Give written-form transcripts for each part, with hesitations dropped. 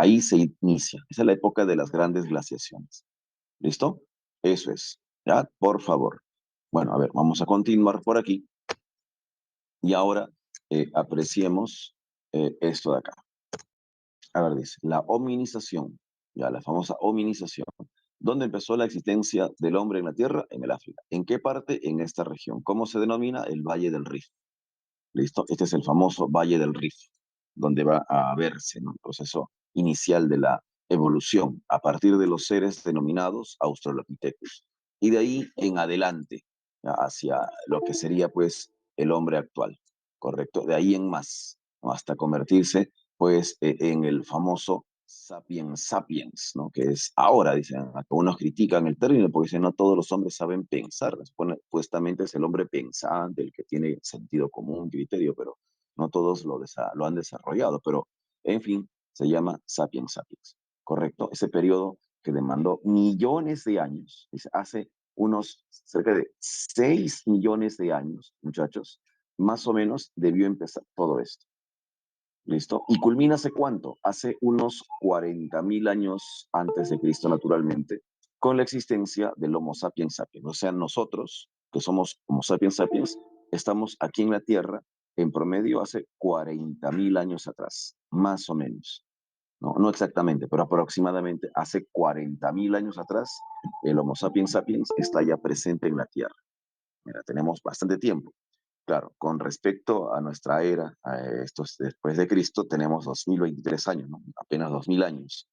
Ahí se inicia. Esa es la época de las grandes glaciaciones. ¿Listo? Eso es. ¿Ya? Por favor. Bueno, a ver, vamos a continuar por aquí y ahora apreciemos esto de acá. A ver, dice, la hominización, ya la famosa hominización. ¿Dónde empezó la existencia del hombre en la Tierra? En el África. ¿En qué parte? En esta región. ¿Cómo se denomina? El Valle del Rift. ¿Listo? Este es el famoso Valle del Rift, donde va a verse, ¿no?, el proceso inicial de la evolución a partir de los seres denominados Australopithecus. Y de ahí en adelante, ¿ya?, hacia lo que sería pues el hombre actual, ¿correcto? De ahí en más, ¿no?, hasta convertirse pues en el famoso sapiens sapiens, ¿no? Que es ahora, dicen, algunos critican el término porque dicen, no todos los hombres saben pensar, supuestamente es el hombre pensante, el que tiene sentido común, criterio, pero no todos lo han desarrollado, pero en fin, se llama sapiens sapiens, ¿correcto? Ese periodo que demandó millones de años, hace unos cerca de 6 millones de años, muchachos, más o menos debió empezar todo esto. ¿Listo? ¿Y culmina hace cuánto? Hace unos 40.000 años antes de Cristo, naturalmente, con la existencia del Homo sapiens sapiens. O sea, nosotros, que somos Homo sapiens sapiens, estamos aquí en la Tierra en promedio hace 40.000 años atrás, más o menos. No, no exactamente, pero aproximadamente hace 40.000 años atrás, el Homo sapiens sapiens está ya presente en la Tierra. Mira, tenemos bastante tiempo. Claro, con respecto a nuestra era, a estos después de Cristo, tenemos 2023 años, ¿no? Apenas 2000 años,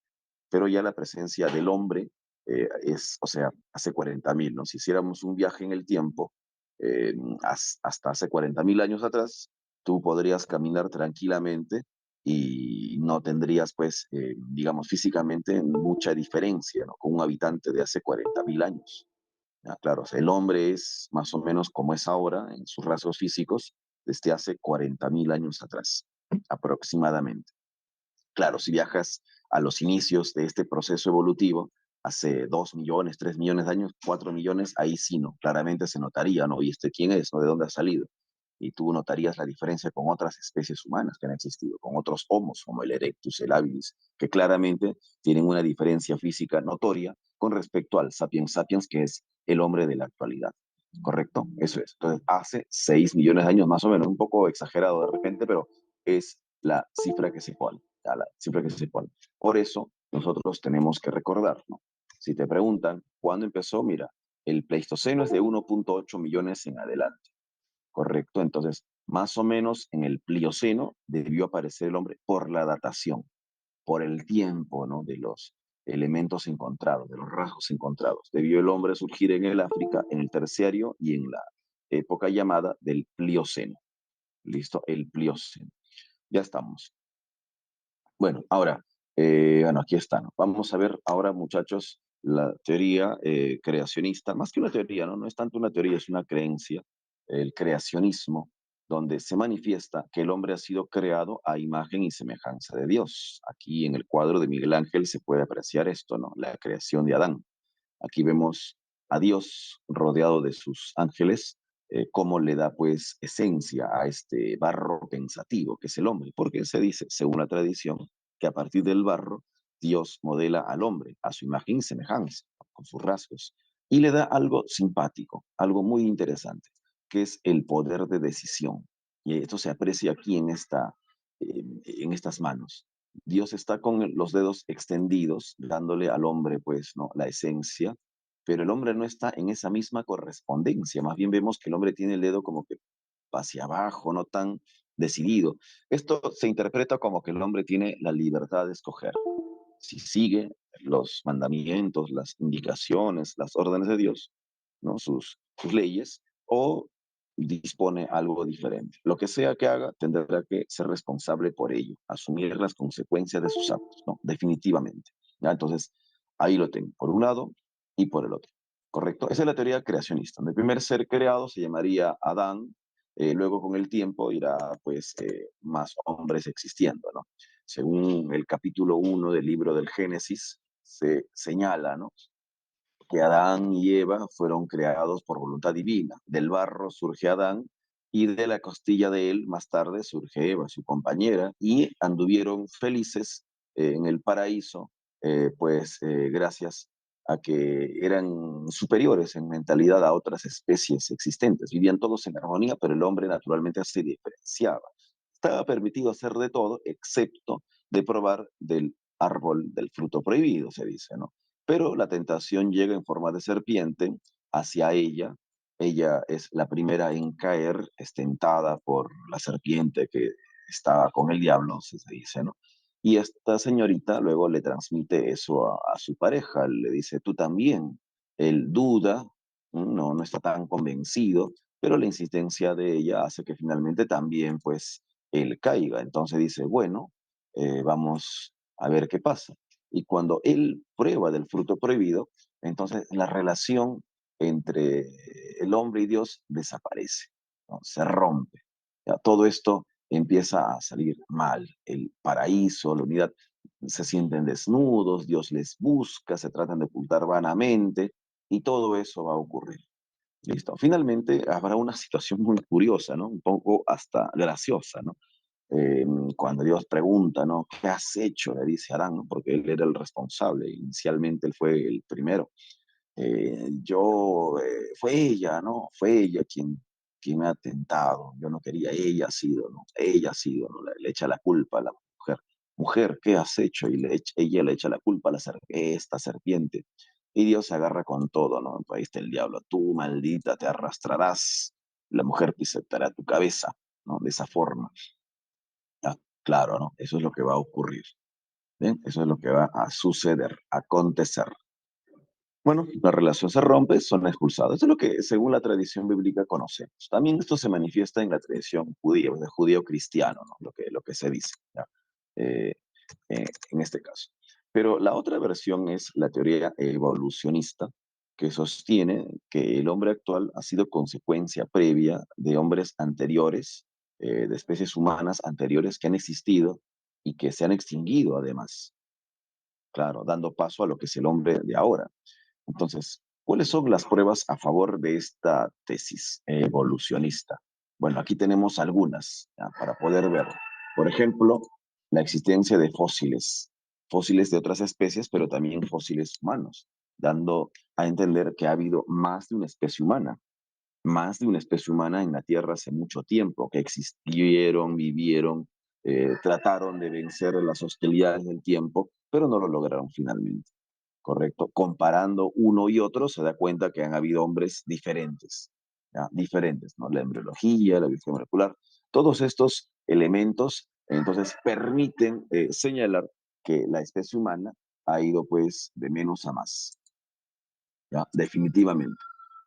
pero ya la presencia del hombre es, o sea, hace 40.000, ¿no? Si hiciéramos un viaje en el tiempo, eh, hasta hace 40.000 años atrás, tú podrías caminar tranquilamente y no tendrías, pues, digamos, físicamente mucha diferencia, ¿no?, con un habitante de hace 40.000 años. Ya, claro, o sea, el hombre es más o menos como es ahora en sus rasgos físicos desde hace 40.000 años atrás, aproximadamente. Claro, si viajas a los inicios de este proceso evolutivo, hace 2 millones, 3 millones de años, 4 millones, ahí sí, ¿no? Claramente se notaría, ¿no? ¿Y este quién es? ¿No? ¿De dónde ha salido? Y tú notarías la diferencia con otras especies humanas que han existido, con otros homos, como el erectus, el habilis, que claramente tienen una diferencia física notoria con respecto al sapiens sapiens, que es el hombre de la actualidad. ¿Correcto? Eso es. Entonces, hace 6 millones de años, más o menos, un poco exagerado de repente, pero es la cifra que se pone, ya, la cifra que se pone. Por eso, nosotros tenemos que recordar, ¿no? Si te preguntan, ¿cuándo empezó? Mira, el Pleistoceno es de 1.8 millones en adelante. Correcto, entonces más o menos en el Plioceno debió aparecer el hombre por la datación, por el tiempo, ¿no?, de los elementos encontrados, de los rasgos encontrados. Debió el hombre surgir en el África, en el Terciario y en la época llamada del Plioceno. ¿Listo? El Plioceno. Ya estamos. Bueno, ahora, bueno, aquí está, ¿no? Vamos a ver ahora, muchachos, la teoría creacionista, más que una teoría, ¿no? No es tanto una teoría, es una creencia, el creacionismo, donde se manifiesta que el hombre ha sido creado a imagen y semejanza de Dios. Aquí en el cuadro de Miguel Ángel se puede apreciar esto, ¿no? La creación de Adán. Aquí vemos a Dios rodeado de sus ángeles, cómo le da pues esencia a este barro pensativo que es el hombre, porque se dice, según la tradición, que a partir del barro Dios modela al hombre a su imagen y semejanza, con sus rasgos, y le da algo simpático, algo muy interesante, que es el poder de decisión. Y esto se aprecia aquí en estas manos. Dios está con los dedos extendidos, dándole al hombre, pues, ¿no?, la esencia, pero el hombre no está en esa misma correspondencia. Más bien vemos que el hombre tiene el dedo como que hacia abajo, no tan decidido. Esto se interpreta como que el hombre tiene la libertad de escoger si sigue los mandamientos, las indicaciones, las órdenes de Dios, ¿no?, sus leyes, o dispone algo diferente. Lo que sea que haga, tendrá que ser responsable por ello, asumir las consecuencias de sus actos, ¿no? Definitivamente. ¿Ya? Entonces, ahí lo tengo, por un lado y por el otro. ¿Correcto? Esa es la teoría creacionista. El primer ser creado se llamaría Adán, luego con el tiempo irá pues más hombres existiendo, ¿no? Según el capítulo 1 del libro del Génesis, se señala, ¿no?, que Adán y Eva fueron creados por voluntad divina. Del barro surge Adán y de la costilla de él más tarde surge Eva, su compañera, y anduvieron felices en el paraíso, gracias a que eran superiores en mentalidad a otras especies existentes. Vivían todos en armonía, pero el hombre naturalmente se diferenciaba. Estaba permitido hacer de todo, excepto de probar del árbol del fruto prohibido, se dice, ¿no? Pero la tentación llega en forma de serpiente hacia ella. Ella es la primera en caer, es tentada por la serpiente que estaba con el diablo, se dice, ¿no? Y esta señorita luego le transmite eso a su pareja, le dice, tú también. Él duda, no está tan convencido, pero la insistencia de ella hace que finalmente también, pues, él caiga. Entonces dice, bueno, vamos a ver qué pasa. Y cuando él prueba del fruto prohibido, entonces la relación entre el hombre y Dios desaparece, ¿no? Se rompe. Ya, todo esto empieza a salir mal. El paraíso, la unidad, se sienten desnudos, Dios les busca, se tratan de ocultar vanamente y todo eso va a ocurrir. Listo. Finalmente habrá una situación muy curiosa, ¿no? Un poco hasta graciosa, ¿no? Eh, Cuando Dios pregunta, ¿no? ¿Qué has hecho? Le dice Adán, ¿no? Porque él era el responsable, inicialmente él fue el primero. Fue ella, ¿no? Fue ella quien me ha tentado. Yo no quería, ella ha sido, ¿no? Ella ha sido, ¿no? Le echa la culpa a la mujer. Mujer, ¿qué has hecho? Y ella le echa la culpa a esta serpiente. Y Dios se agarra con todo, ¿no? Ahí está el diablo. Tú, maldita, te arrastrarás. La mujer pisoteará tu cabeza, ¿no? De esa forma. Ah, claro, ¿no? Eso es lo que va a ocurrir. ¿Ven? Eso es lo que va a suceder, a acontecer. Bueno, la relación se rompe, son expulsados. Eso es lo que, según la tradición bíblica, conocemos. También esto se manifiesta en la tradición judía, de judío-cristiano, ¿no? Lo que se dice, ¿ya? Eh, en este caso. Pero la otra versión es la teoría evolucionista, que sostiene que el hombre actual ha sido consecuencia previa de hombres anteriores, de especies humanas anteriores que han existido y que se han extinguido además, claro, dando paso a lo que es el hombre de ahora. Entonces, ¿cuáles son las pruebas a favor de esta tesis evolucionista? Bueno, aquí tenemos algunas, ¿ya? Para poder ver. Por ejemplo, la existencia de fósiles, fósiles de otras especies, pero también fósiles humanos, dando a entender que ha habido más de una especie humana en la Tierra hace mucho tiempo, que existieron, vivieron, trataron de vencer las hostilidades del tiempo, pero no lo lograron finalmente. ¿Correcto? Comparando uno y otro, se da cuenta que han habido hombres diferentes, ¿ya? Diferentes, ¿no? La embriología, la biología molecular, todos estos elementos, entonces, permiten señalar que la especie humana ha ido, pues, de menos a más, ¿ya? Definitivamente.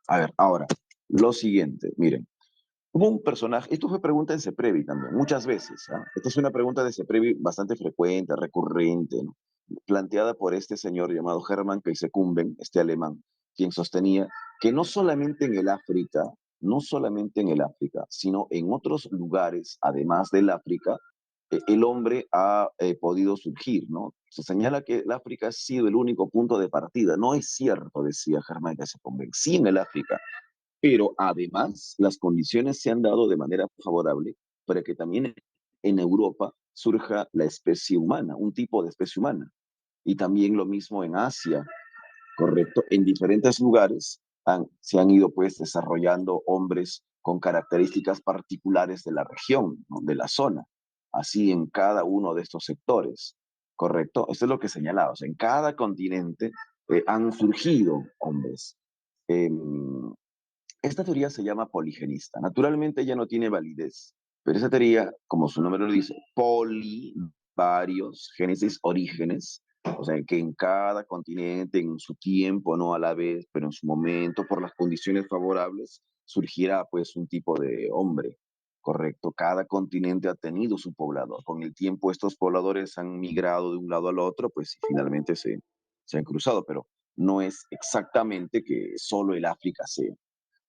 A ver, ahora, lo siguiente, miren, hubo un personaje, esto fue pregunta en CEPREVI también, muchas veces, ¿ah? Esta es una pregunta de CEPREVI bastante frecuente, recurrente, ¿no? Planteada por este señor llamado Hermann Keisekumben, este alemán, quien sostenía que no solamente en el África, sino en otros lugares, además del África, el hombre ha podido surgir, ¿no? Se señala que el África ha sido el único punto de partida. No es cierto, decía Hermann Keisekumben, sí en el África, pero además las condiciones se han dado de manera favorable para que también en Europa surja la especie humana, un tipo de especie humana. Y también lo mismo en Asia, ¿correcto? En diferentes lugares se han ido pues desarrollando hombres con características particulares de la región, ¿no? De la zona. Así en cada uno de estos sectores, ¿correcto? Esto es lo que señalaba. En cada continente han surgido hombres. Eh, Esta teoría se llama poligenista. Naturalmente ella no tiene validez, pero esa teoría, como su nombre lo dice, varios, génesis, orígenes, o sea, que en cada continente, en su tiempo, no a la vez, pero en su momento, por las condiciones favorables, surgirá pues un tipo de hombre, correcto. Cada continente ha tenido su poblador. Con el tiempo estos pobladores han migrado de un lado al otro, pues y finalmente se han cruzado, pero no es exactamente que solo el África sea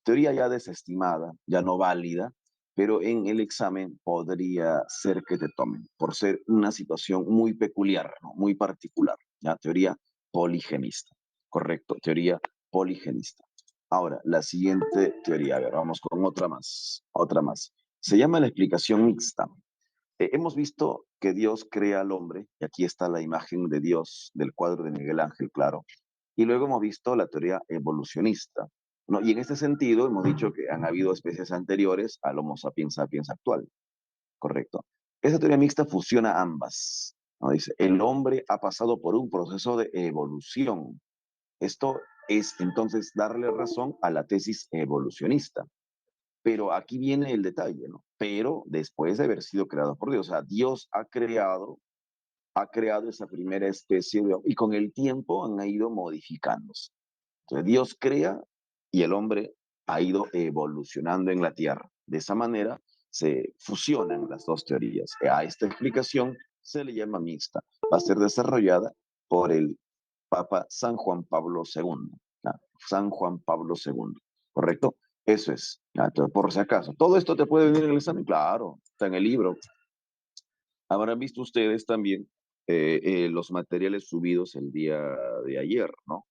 teoría ya desestimada, ya no válida, pero en el examen podría ser que te tomen, por ser una situación muy peculiar, ¿no? Muy particular, ¿ya? Teoría poligenista, correcto, teoría poligenista. Ahora, la siguiente teoría, a ver, vamos con otra más, otra más. Se llama la explicación mixta. Hemos visto que Dios crea al hombre, y aquí está la imagen de Dios del cuadro de Miguel Ángel, claro, y luego hemos visto la teoría evolucionista, ¿no? Y en este sentido hemos dicho que han habido especies anteriores al Homo sapiens sapiens actual, correcto. Esa teoría mixta fusiona ambas, ¿no? Dice, el hombre ha pasado por un proceso de evolución. Esto es entonces darle razón a la tesis evolucionista. Pero aquí viene el detalle, ¿no? Pero después de haber sido creado por Dios, o sea, Dios ha creado esa primera especie y con el tiempo han ido modificándose. Entonces Dios crea y el hombre ha ido evolucionando en la tierra. De esa manera se fusionan las dos teorías. A esta explicación se le llama mixta. Va a ser desarrollada por el Papa San Juan Pablo II. ¿Ya? San Juan Pablo II, ¿correcto? Eso es. ¿Ya? Entonces, por si acaso, ¿todo esto te puede venir en el examen? Claro, está en el libro. Habrán visto ustedes también los materiales subidos el día de ayer, ¿no?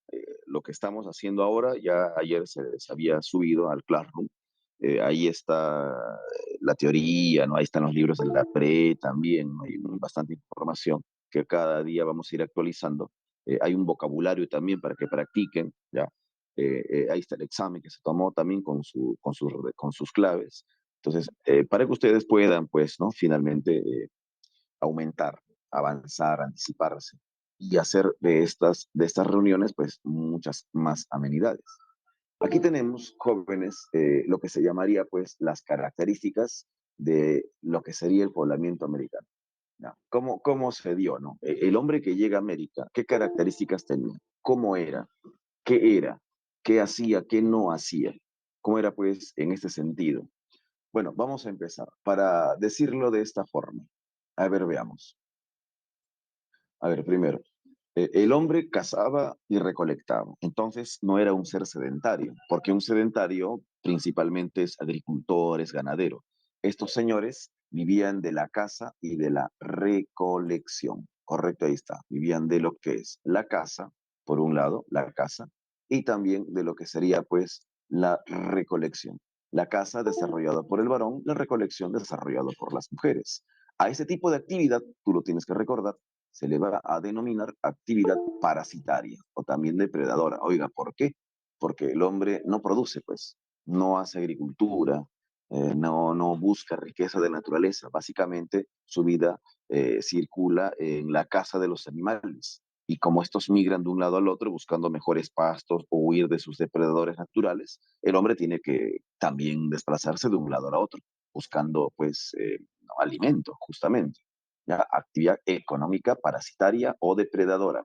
Lo que estamos haciendo ahora, ya ayer se había subido al Classroom. Ahí está la teoría, ¿no? Ahí están los libros de la pre también, ¿no? Hay bastante información que cada día vamos a ir actualizando. Hay un vocabulario también para que practiquen, ¿ya? Ahí está el examen que se tomó también con sus claves. Entonces, para que ustedes puedan, pues, ¿no? Finalmente aumentar, avanzar, anticiparse y hacer de estas reuniones pues muchas más amenidades. Aquí tenemos, jóvenes, lo que se llamaría pues las características de lo que sería el poblamiento americano. ¿No? ¿Cómo se dio? ¿No? El hombre que llega a América, ¿qué características tenía? ¿Cómo era? ¿Qué era? ¿Qué hacía? ¿Qué no hacía? ¿Cómo era pues en este sentido? Bueno, vamos a empezar. Para decirlo de esta forma, a ver, veamos. A ver, primero, el hombre cazaba y recolectaba, entonces no era un ser sedentario, porque un sedentario principalmente es agricultor, es ganadero. Estos señores vivían de la caza y de la recolección, correcto, ahí está, vivían de lo que es la caza, por un lado, la caza, y también de lo que sería pues la recolección. La caza desarrollada por el varón, la recolección desarrollada por las mujeres. A ese tipo de actividad, tú lo tienes que recordar, se le va a denominar actividad parasitaria o también depredadora. Oiga, ¿por qué? Porque el hombre no produce, pues, no hace agricultura, no busca riqueza de naturaleza. Básicamente, su vida circula en la caza de los animales. Y como estos migran de un lado al otro buscando mejores pastos o huir de sus depredadores naturales, el hombre tiene que también desplazarse de un lado al otro, buscando pues alimento, justamente. ¿Ya? Actividad económica parasitaria o depredadora.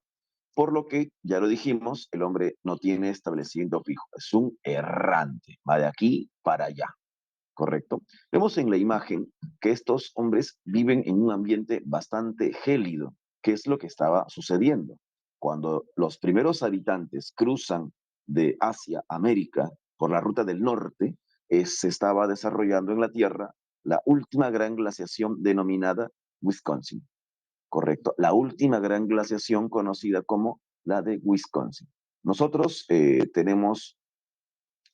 Por lo que, ya lo dijimos, el hombre no tiene establecimiento fijo, es un errante, va de aquí para allá, ¿correcto? Vemos en la imagen que estos hombres viven en un ambiente bastante gélido. ¿Qué es lo que estaba sucediendo? Cuando los primeros habitantes cruzan de Asia a América por la ruta del norte, se estaba desarrollando en la Tierra la última gran glaciación denominada Wisconsin, correcto. La última gran glaciación conocida como la de Wisconsin. Nosotros tenemos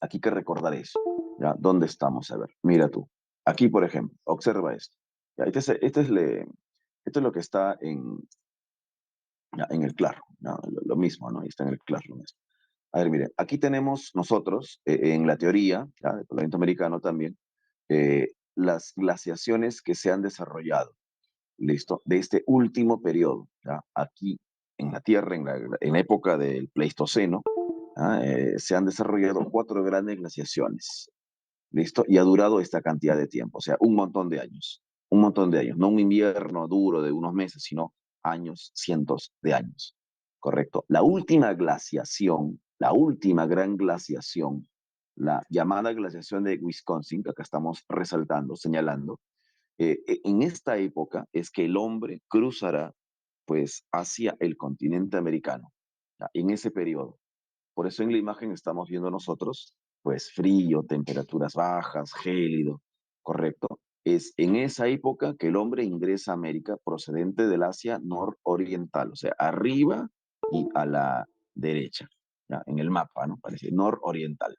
aquí que recordar eso. ¿Ya? ¿Dónde estamos? A ver, mira tú. Aquí, por ejemplo, observa esto. ¿Ya? Esto es lo que está ya, en el claro, ¿no? Lo mismo, ¿no? Ahí está en el claro. Lo mismo. A ver, mire, aquí tenemos nosotros, en la teoría, ¿ya? Del Parlamento Americano también, las glaciaciones que se han desarrollado. ¿Listo? De este último periodo, ¿ya? Aquí en la Tierra, en la época del Pleistoceno, ¿ah? Se han desarrollado cuatro grandes glaciaciones, ¿listo? Y ha durado esta cantidad de tiempo, o sea, un montón de años, no un invierno duro de unos meses, sino años, cientos de años, ¿correcto? La última glaciación, la última gran glaciación, la llamada glaciación de Wisconsin, que acá estamos resaltando, señalando, en esta época es que el hombre cruzará pues hacia el continente americano, ¿ya? En ese periodo. Por eso en la imagen estamos viendo nosotros pues frío, temperaturas bajas, gélido, ¿correcto? Es en esa época que el hombre ingresa a América procedente del Asia nororiental, o sea, arriba y a la derecha, ¿ya? En el mapa, ¿no? Parece nororiental.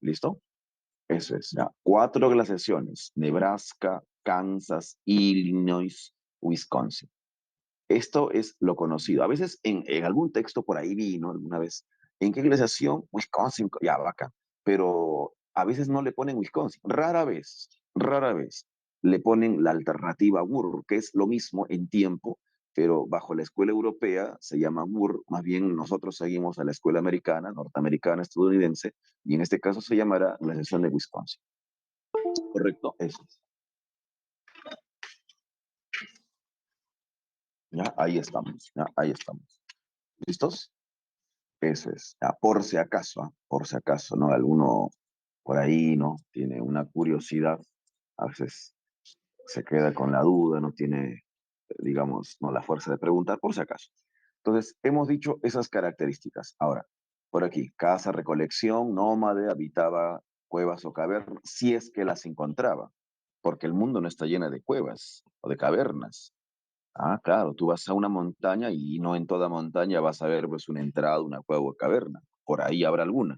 ¿Listo? Eso es, ya. Cuatro glaciaciones, Nebraska, Kansas, Illinois, Wisconsin. Esto es lo conocido. A veces en algún texto por ahí vi, ¿no? Alguna vez, ¿en qué glaciación? Wisconsin, ya, vaca. Pero a veces no le ponen Wisconsin. Rara vez le ponen la alternativa WUR, que es lo mismo en tiempo, pero bajo la escuela europea se llama WUR. Más bien nosotros seguimos a la escuela americana, norteamericana, estadounidense, y en este caso se llamará glaciación de Wisconsin. ¿Correcto? Eso es. Ya, ahí estamos, ya, ahí estamos. ¿Listos? Eso es, por si acaso, por si acaso, ¿no? Alguno por ahí, ¿no? Tiene una curiosidad, a veces se queda con la duda, no tiene, digamos, no la fuerza de preguntar, por si acaso. Entonces, hemos dicho esas características. Ahora, por aquí, casa, recolección, nómade, habitaba cuevas o cavernas, si es que las encontraba, porque el mundo no está lleno de cuevas o de cavernas. Ah, claro, tú vas a una montaña y no en toda montaña vas a ver pues una entrada, una cueva o caverna. Por ahí habrá alguna,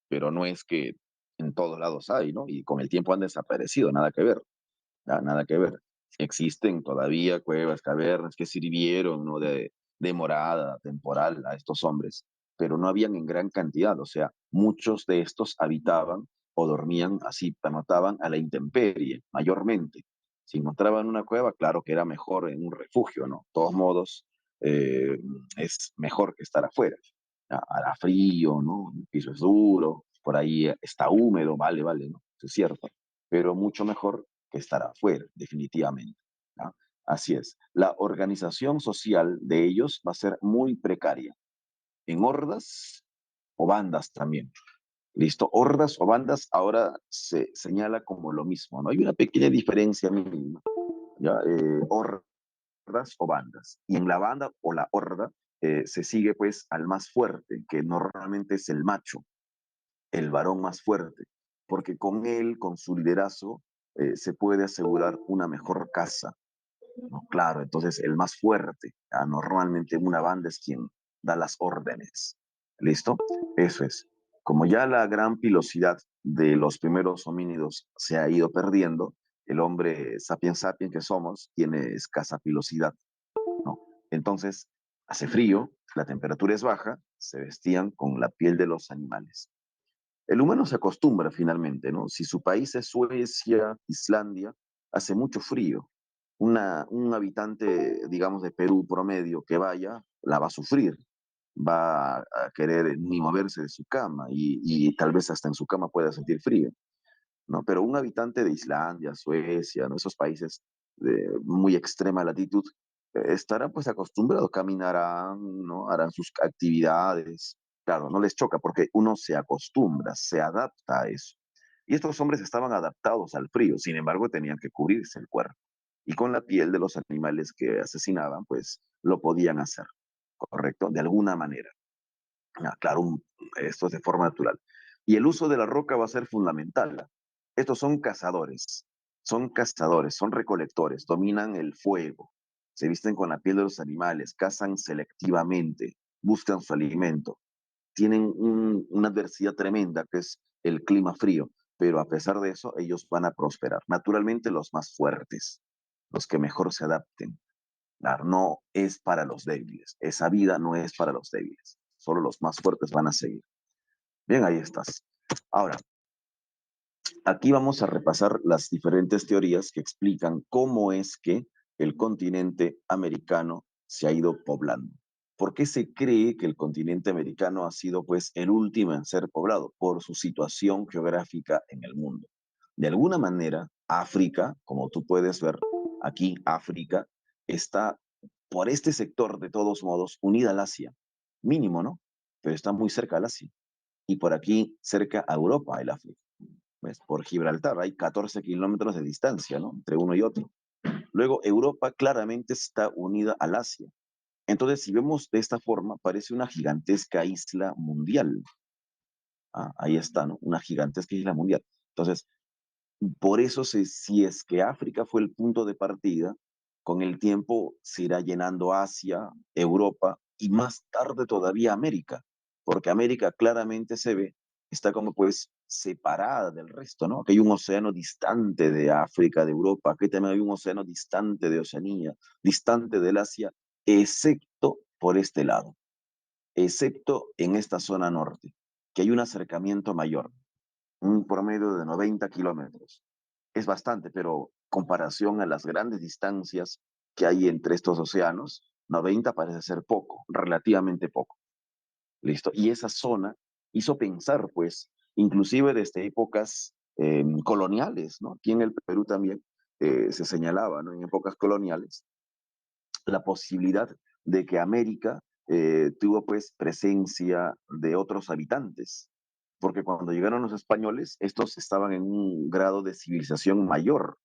pero no es que en todos lados hay, ¿no? Y con el tiempo han desaparecido, nada que ver. Nada que ver. Existen todavía cuevas, cavernas que sirvieron, ¿no? De morada temporal a estos hombres, pero no habían en gran cantidad. O sea, muchos de estos habitaban o dormían así, pernoctaban a la intemperie, mayormente. Si encontraban una cueva, claro que era mejor en un refugio, ¿no? De todos modos, eh, es mejor que estar afuera. Hará frío, ¿no? El piso es duro, por ahí está húmedo, vale, ¿no? Eso es cierto, pero mucho mejor que estar afuera, definitivamente. ¿Ya? Así es. La organización social de ellos va a ser muy precaria, en hordas o bandas también. ¿Listo? Hordas o bandas ahora se señala como lo mismo, ¿no? Hay una pequeña diferencia mínima, ¿ya? Hordas o bandas. Y en la banda o la horda se sigue pues al más fuerte, que normalmente es el macho, el varón más fuerte, porque con él, con su liderazgo, se puede asegurar una mejor casa, ¿no? Claro, entonces el más fuerte, normalmente una banda es quien da las órdenes. ¿Listo? Eso es. Como ya la gran pilosidad de los primeros homínidos se ha ido perdiendo, el hombre sapiens sapiens que somos tiene escasa pilosidad, ¿no? Entonces, hace frío, la temperatura es baja, se vestían con la piel de los animales. El humano se acostumbra finalmente, ¿no? Si su país es Suecia, Islandia, hace mucho frío. Un habitante, digamos, de Perú promedio que vaya, la va a sufrir, va a querer ni moverse de su cama y tal vez hasta en su cama pueda sentir frío, ¿no? Pero un habitante de Islandia, Suecia, ¿no? Esos países de muy extrema latitud, estarán pues acostumbrados, caminarán, ¿no? Harán sus actividades. Claro, no les choca porque uno se acostumbra, se adapta a eso. Y estos hombres estaban adaptados al frío, sin embargo tenían que cubrirse el cuerpo. Y con la piel de los animales que asesinaban, pues lo podían hacer, ¿correcto? De alguna manera. Claro, esto es de forma natural. Y el uso de la roca va a ser fundamental. Estos son cazadores, son recolectores, dominan el fuego, se visten con la piel de los animales, cazan selectivamente, buscan su alimento. Tienen una adversidad tremenda que es el clima frío, pero a pesar de eso ellos van a prosperar. Naturalmente los más fuertes, los que mejor se adapten. No es para los débiles. Esa vida no es para los débiles. Solo los más fuertes van a seguir. Bien, ahí estás. Ahora, aquí vamos a repasar las diferentes teorías que explican cómo es que el continente americano se ha ido poblando. ¿Por qué se cree que el continente americano ha sido pues el último en ser poblado? Por su situación geográfica en el mundo. De alguna manera, África, como tú puedes ver, aquí África está por este sector de todos modos unida al Asia. Mínimo, ¿no? Pero está muy cerca al Asia. Y por aquí cerca a Europa, el África. ¿Ves? Por Gibraltar hay 14 kilómetros de distancia, ¿no? Entre uno y otro. Luego, Europa claramente está unida al Asia. Entonces, si vemos de esta forma, parece una gigantesca isla mundial. Ahí está, ¿no? Una gigantesca isla mundial. Entonces, por eso, si es que África fue el punto de partida, con el tiempo se irá llenando Asia, Europa y más tarde todavía América, porque América claramente se ve, está como pues separada del resto, ¿no? Que hay un océano distante de África, de Europa, que también hay un océano distante de Oceanía, distante del Asia, excepto por este lado, excepto en esta zona norte, que hay un acercamiento mayor, un promedio de 90 kilómetros. Es bastante, pero comparación a las grandes distancias que hay entre estos océanos, 90 parece ser poco, relativamente poco. ¿Listo? Y esa zona hizo pensar, pues, inclusive desde épocas coloniales, ¿no? Aquí en el Perú también se señalaba, ¿no? En épocas coloniales, la posibilidad de que América tuvo, pues, presencia de otros habitantes, porque cuando llegaron los españoles, estos estaban en un grado de civilización mayor.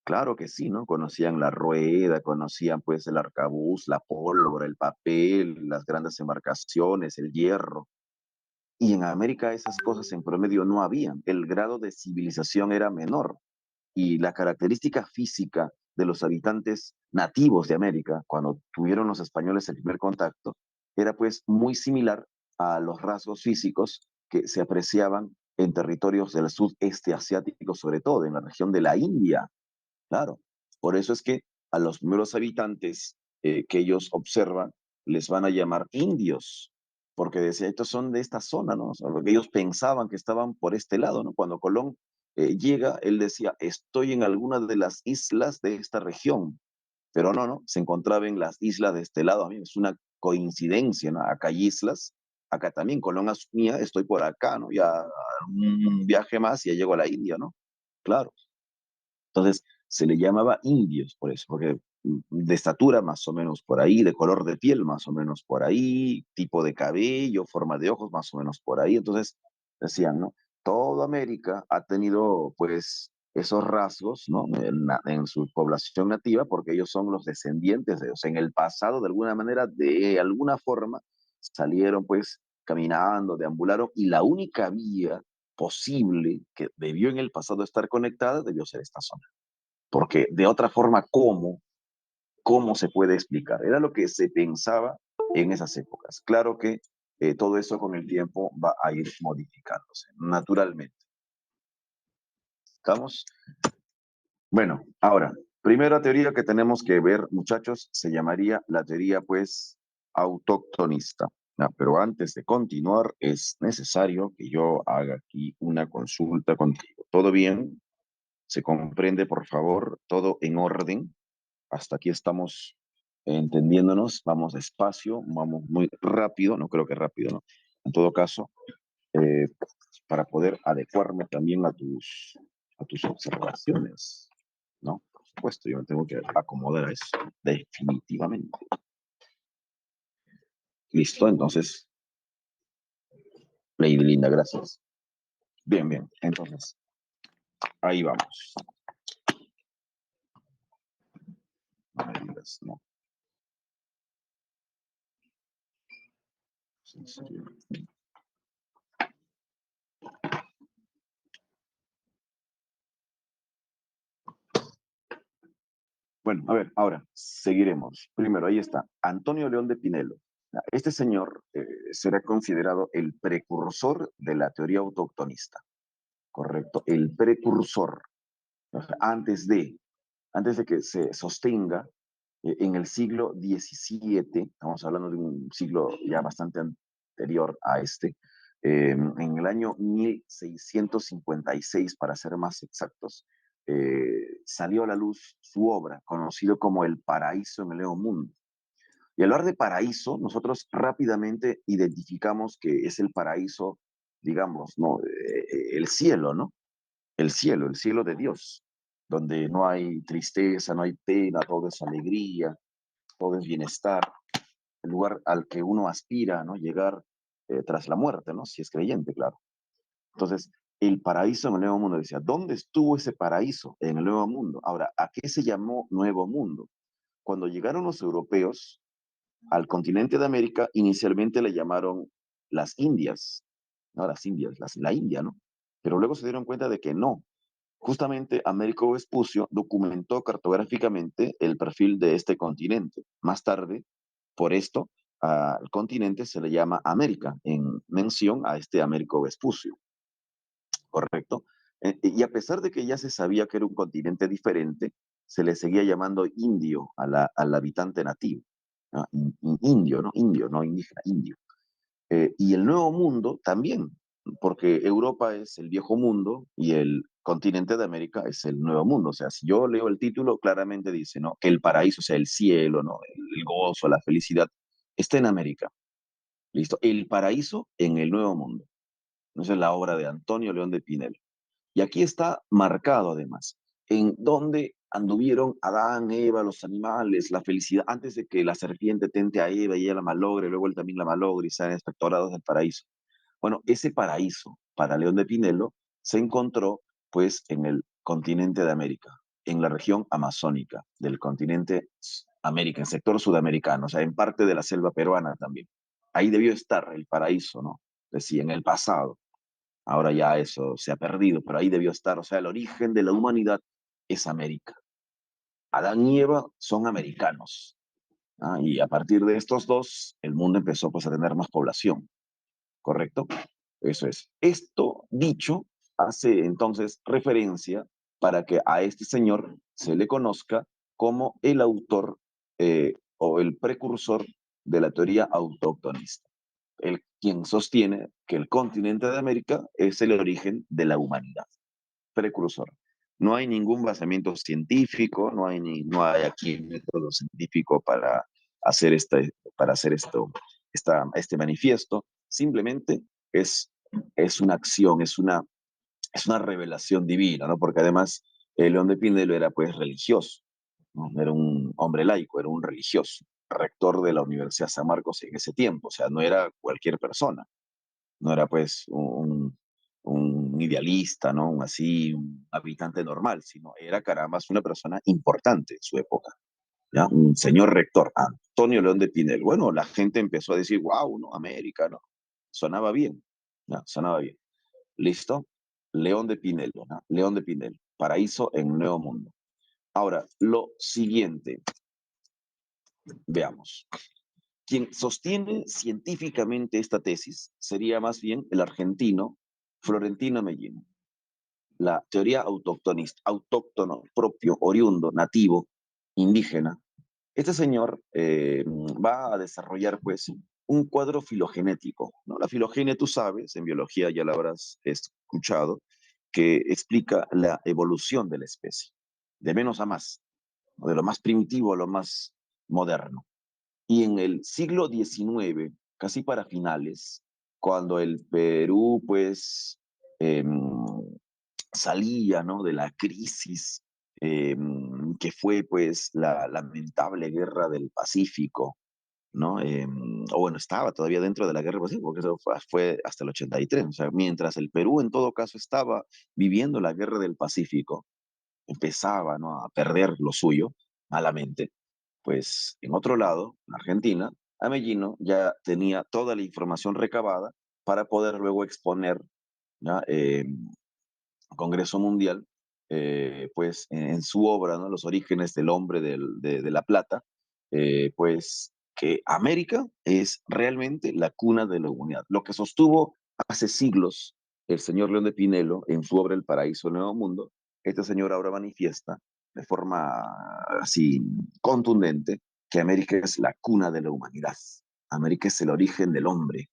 Claro que sí, ¿no? Conocían la rueda, conocían pues el arcabuz, la pólvora, el papel, las grandes embarcaciones, el hierro. Y en América esas cosas en promedio no habían. El grado de civilización era menor y la característica física de los habitantes nativos de América, cuando tuvieron los españoles el primer contacto, era pues muy similar a los rasgos físicos que se apreciaban en territorios del sudeste asiático, sobre todo en la región de la India. Claro, por eso es que a los primeros habitantes que ellos observan les van a llamar indios, porque decía, estos son de esta zona, ¿no? O sea, porque ellos pensaban que estaban por este lado, ¿no? Cuando Colón llega, él decía, estoy en alguna de las islas de esta región, pero no, no, se encontraba en las islas de este lado. A mí es una coincidencia, ¿no? Acá hay islas, acá también Colón asumía, estoy por acá, ¿no? Ya un viaje más y ya llego a la India, ¿no? Claro. Entonces se le llamaba indios por eso, porque de estatura más o menos por ahí, de color de piel más o menos por ahí, tipo de cabello, forma de ojos más o menos por ahí. Entonces decían, ¿no? Toda América ha tenido pues esos rasgos, ¿no? En su población nativa, porque ellos son los descendientes de ellos. En el pasado, de alguna manera, de alguna forma, salieron pues caminando, deambularon, y la única vía posible que debió en el pasado estar conectada debió ser esta zona. Porque de otra forma, ¿cómo se puede explicar? Era lo que se pensaba en esas épocas. Claro que todo eso con el tiempo va a ir modificándose, naturalmente. ¿Estamos? Bueno, ahora, primera teoría que tenemos que ver, muchachos, se llamaría la teoría, pues, autóctonista. Pero antes de continuar, es necesario que yo haga aquí una consulta contigo. ¿Todo bien? ¿Se comprende, por favor? ¿Todo en orden? Hasta aquí estamos entendiéndonos. Vamos despacio, vamos muy rápido, no creo que rápido, ¿no? En todo caso, eh, para poder adecuarme también a tus observaciones, ¿no? Por supuesto, yo me tengo que acomodar a eso, definitivamente. Listo, entonces, Lady Linda, gracias. Bien, bien, entonces, ahí vamos. No me digas, no. Sí, sí. Bueno, a ver, ahora seguiremos. Primero, ahí está, Antonio León de Pinelo. Este señor será considerado el precursor de la teoría autoctonista, ¿correcto? El precursor. O sea, antes de que se sostenga en el siglo XVII, estamos hablando de un siglo ya bastante anterior a este, en el año 1656, para ser más exactos, salió a la luz su obra, conocido como El Paraíso en el Nuevo Mundo. Y al hablar de paraíso, nosotros rápidamente identificamos que es el paraíso, digamos, ¿no? El cielo, ¿no? El cielo de Dios, donde no hay tristeza, no hay pena, todo es alegría, todo es bienestar, el lugar al que uno aspira, ¿no? Llegar tras la muerte, ¿no? Si es creyente, claro. Entonces, el paraíso en el Nuevo Mundo, decía, ¿dónde estuvo ese paraíso en el Nuevo Mundo? Ahora, ¿a qué se llamó Nuevo Mundo? Cuando llegaron los europeos al continente de América, inicialmente le llamaron las Indias, no las Indias, la India, ¿no? Pero luego se dieron cuenta de que no. Justamente Américo Vespucio documentó cartográficamente el perfil de este continente. Más tarde, por esto, al continente se le llama América, en mención a este Américo Vespucio. ¿correcto? Y a pesar de que ya se sabía que era un continente diferente, se le seguía llamando indio al habitante nativo. ¿No? Indio, ¿no? Indio, no indígena, indio. Y el Nuevo Mundo también, porque Europa es el Viejo Mundo y el continente de América es el Nuevo Mundo. O sea, si yo leo el título, claramente dice, ¿no? Que el paraíso, o sea, el cielo, ¿no? El gozo, la felicidad, está en América. ¿Listo? El paraíso en el Nuevo Mundo. Esa es la obra de Antonio León de Pinel. Y aquí está marcado además, en donde anduvieron Adán, Eva, los animales, la felicidad, antes de que la serpiente tente a Eva y ella la malogre, luego él también la malogre y sean espectorados del paraíso. Bueno, ese paraíso para León de Pinelo se encontró pues en el continente de América, en la región amazónica del continente América, en sector sudamericano, o sea, en parte de la selva peruana también. Ahí debió estar el paraíso, ¿no? Decía, en el pasado. Ahora ya eso se ha perdido, pero ahí debió estar. O sea, el origen de la humanidad es América. Adán y Eva son americanos. ¿Ah? Y a partir de estos dos, el mundo empezó pues a tener más población, ¿correcto? Eso es. Esto dicho hace entonces referencia para que a este señor se le conozca como el autor o el precursor de la teoría autóctonista, el quien sostiene que el continente de América es el origen de la humanidad, precursor. No hay ningún basamiento científico, no hay aquí método científico para hacer este manifiesto. Simplemente es, es una acción, es una revelación divina, ¿no? Porque además León de Pinelo era pues religioso, ¿no? Era un hombre laico, era un religioso, rector de la Universidad San Marcos en ese tiempo, o sea, no era cualquier persona, no era pues un idealista, ¿no? Un habitante normal, sino era caramba una persona importante en su época, ¿ya? Un señor rector, Antonio León de Pinel. Bueno, la gente empezó a decir, wow, ¿no? América, ¿no? Sonaba bien, ¿ya? Sonaba bien. ¿Listo? León de Pinel, ¿no? León de Pinel, paraíso en Nuevo Mundo. Ahora, lo siguiente, veamos. Quien sostiene científicamente esta tesis sería más bien el argentino Florentino Mellino. La teoría autóctonista, autóctono, propio, oriundo, nativo, indígena. Este señor va a desarrollar pues un cuadro filogenético, ¿no? La filogenia, tú sabes, en biología ya la habrás escuchado, que explica la evolución de la especie, de menos a más, ¿no? De lo más primitivo a lo más moderno. Y en el siglo XIX, casi para finales, cuando el Perú, pues, eh, salía, ¿no? De la crisis que fue, pues, la lamentable guerra del Pacífico, ¿no? O bueno, estaba todavía dentro de la guerra del Pacífico, porque eso fue hasta el 83. O sea, mientras el Perú, en todo caso, estaba viviendo la guerra del Pacífico, empezaba, ¿no? A perder lo suyo malamente, pues en otro lado, en Argentina, Amellino ya tenía toda la información recabada para poder luego exponer, ¿ya? Congreso Mundial, pues en su obra, ¿no? Los orígenes del hombre de la plata, pues que América es realmente la cuna de la humanidad. Lo que sostuvo hace siglos el señor León de Pinelo en su obra El Paraíso del Nuevo Mundo, este señor ahora manifiesta de forma así contundente que América es la cuna de la humanidad. América es el origen del hombre,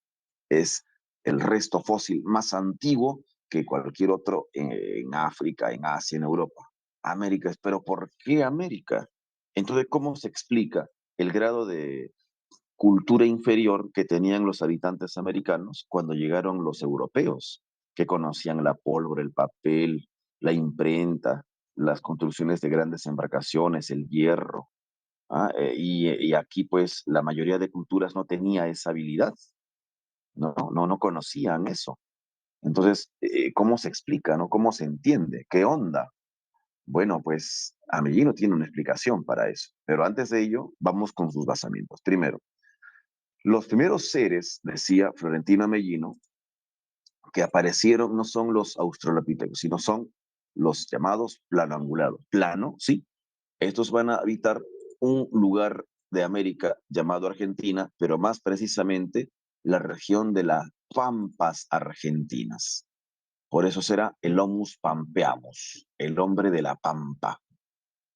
es el resto fósil más antiguo que cualquier otro en África, en Asia, en Europa. América, pero ¿por qué América? Entonces, ¿cómo se explica el grado de cultura inferior que tenían los habitantes americanos cuando llegaron los europeos, que conocían la pólvora, el papel, la imprenta, las construcciones de grandes embarcaciones, el hierro? Y aquí, pues, la mayoría de culturas no tenía esa habilidad, no conocían eso. Entonces, ¿cómo se explica, no? ¿Cómo se entiende? ¿Qué onda? Bueno, pues Amellino tiene una explicación para eso, pero antes de ello, vamos con sus basamientos. Primero, los primeros seres, decía Florentino Amellino, que aparecieron no son los australopithecus, sino son los llamados planoangulados. Plano, sí, estos van a habitar un lugar de América llamado Argentina, pero más precisamente la región de las Pampas Argentinas. Por eso será el Homus pampeamus, el hombre de la pampa.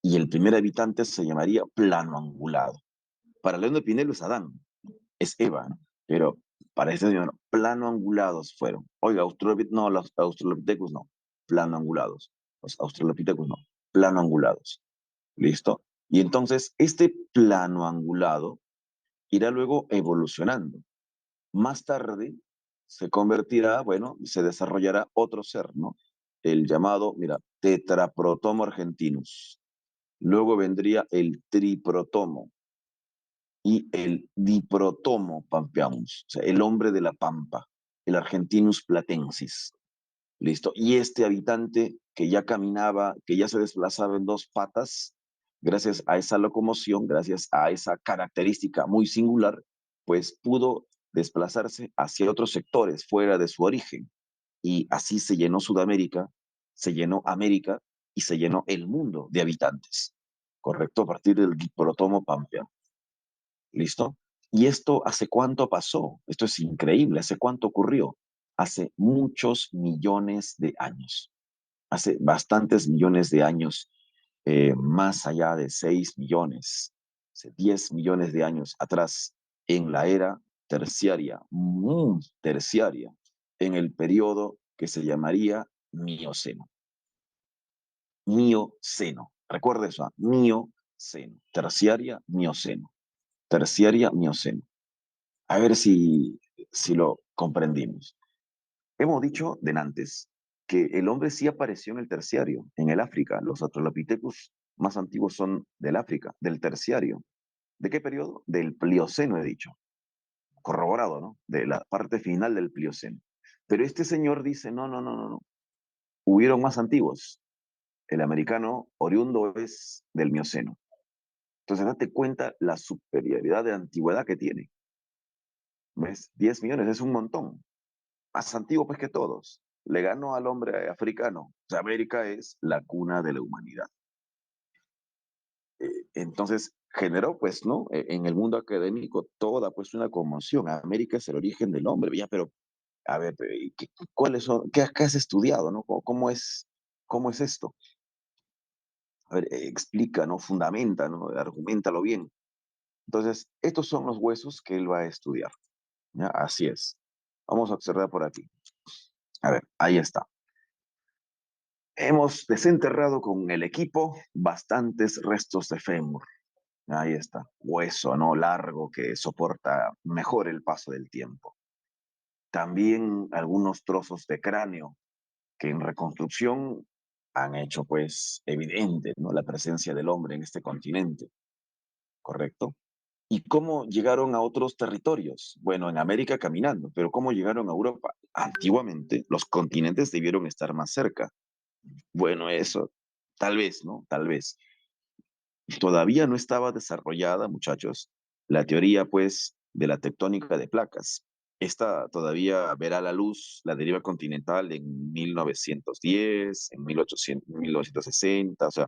Y el primer habitante se llamaría plano angulado. Para León de Pinelo es Adán, es Eva, ¿no? Pero para este señor, plano angulados fueron. Oiga, no, los Australopithecus no, plano angulados. Los Australopithecus no, plano angulados. ¿Listo? Y entonces, este plano angulado irá luego evolucionando. Más tarde se convertirá, bueno, se desarrollará otro ser, ¿no? El llamado, mira, Tetraprotomo argentinus. Luego vendría el Triprotomo y el Diprotomo pampeamus, o sea, el hombre de la pampa, el Argentinus platensis. ¿Listo? Y este habitante que ya caminaba, que ya se desplazaba en dos patas, gracias a esa locomoción, gracias a esa característica muy singular, pues pudo desplazarse hacia otros sectores fuera de su origen. Y así se llenó Sudamérica, se llenó América y se llenó el mundo de habitantes. ¿Correcto? A partir del Diprotomo Pampea. ¿Listo? ¿Y esto hace cuánto pasó? Esto es increíble. ¿Hace cuánto ocurrió? Hace muchos millones de años. Hace bastantes millones de años, más allá de 6 millones, hace 10 millones de años atrás, en la era terciaria, muy terciaria, en el periodo que se llamaría Mioceno. Mioceno. Recuerda eso, ¿ah? Mioceno. Terciaria, Mioceno. Terciaria, Mioceno. A ver si lo comprendimos. Hemos dicho antes que el hombre sí apareció en el terciario, en el África. Los Australopithecus más antiguos son del África, del terciario. ¿De qué periodo? Del Plioceno, he dicho. Corroborado, ¿no? De la parte final del Plioceno. Pero este señor dice, no, no, no, no, no. Hubieron más antiguos. El americano oriundo es del Mioceno. Entonces, date cuenta la superioridad de antigüedad que tiene. ¿Ves? 10 millones es un montón. Más antiguo pues que todos. Le ganó al hombre africano. O sea, América es la cuna de la humanidad. Entonces generó pues, ¿no? En el mundo académico toda pues una conmoción. América es el origen del hombre, ya, pero a ver, ¿cuáles son? ¿Qué has estudiado, no? Cómo es esto? A ver, explica, ¿no? Fundamenta, ¿no? Argumentalo bien. Entonces, estos son los huesos que él va a estudiar. ¿Ya? Así es. Vamos a observar por aquí. A ver, ahí está. Hemos desenterrado con el equipo bastantes restos de fémur. Ahí está, hueso, ¿no? Largo que soporta mejor el paso del tiempo. También algunos trozos de cráneo que en reconstrucción han hecho pues evidente, ¿no? La presencia del hombre en este continente, ¿correcto? ¿Y cómo llegaron a otros territorios? Bueno, en América caminando, pero ¿cómo llegaron a Europa? Antiguamente los continentes debieron estar más cerca. Bueno, eso, tal vez, ¿no? Tal vez. Todavía no estaba desarrollada, muchachos, la teoría, pues, de la tectónica de placas. Esta todavía verá la luz, la deriva continental en 1910, en 1800, 1960, o sea,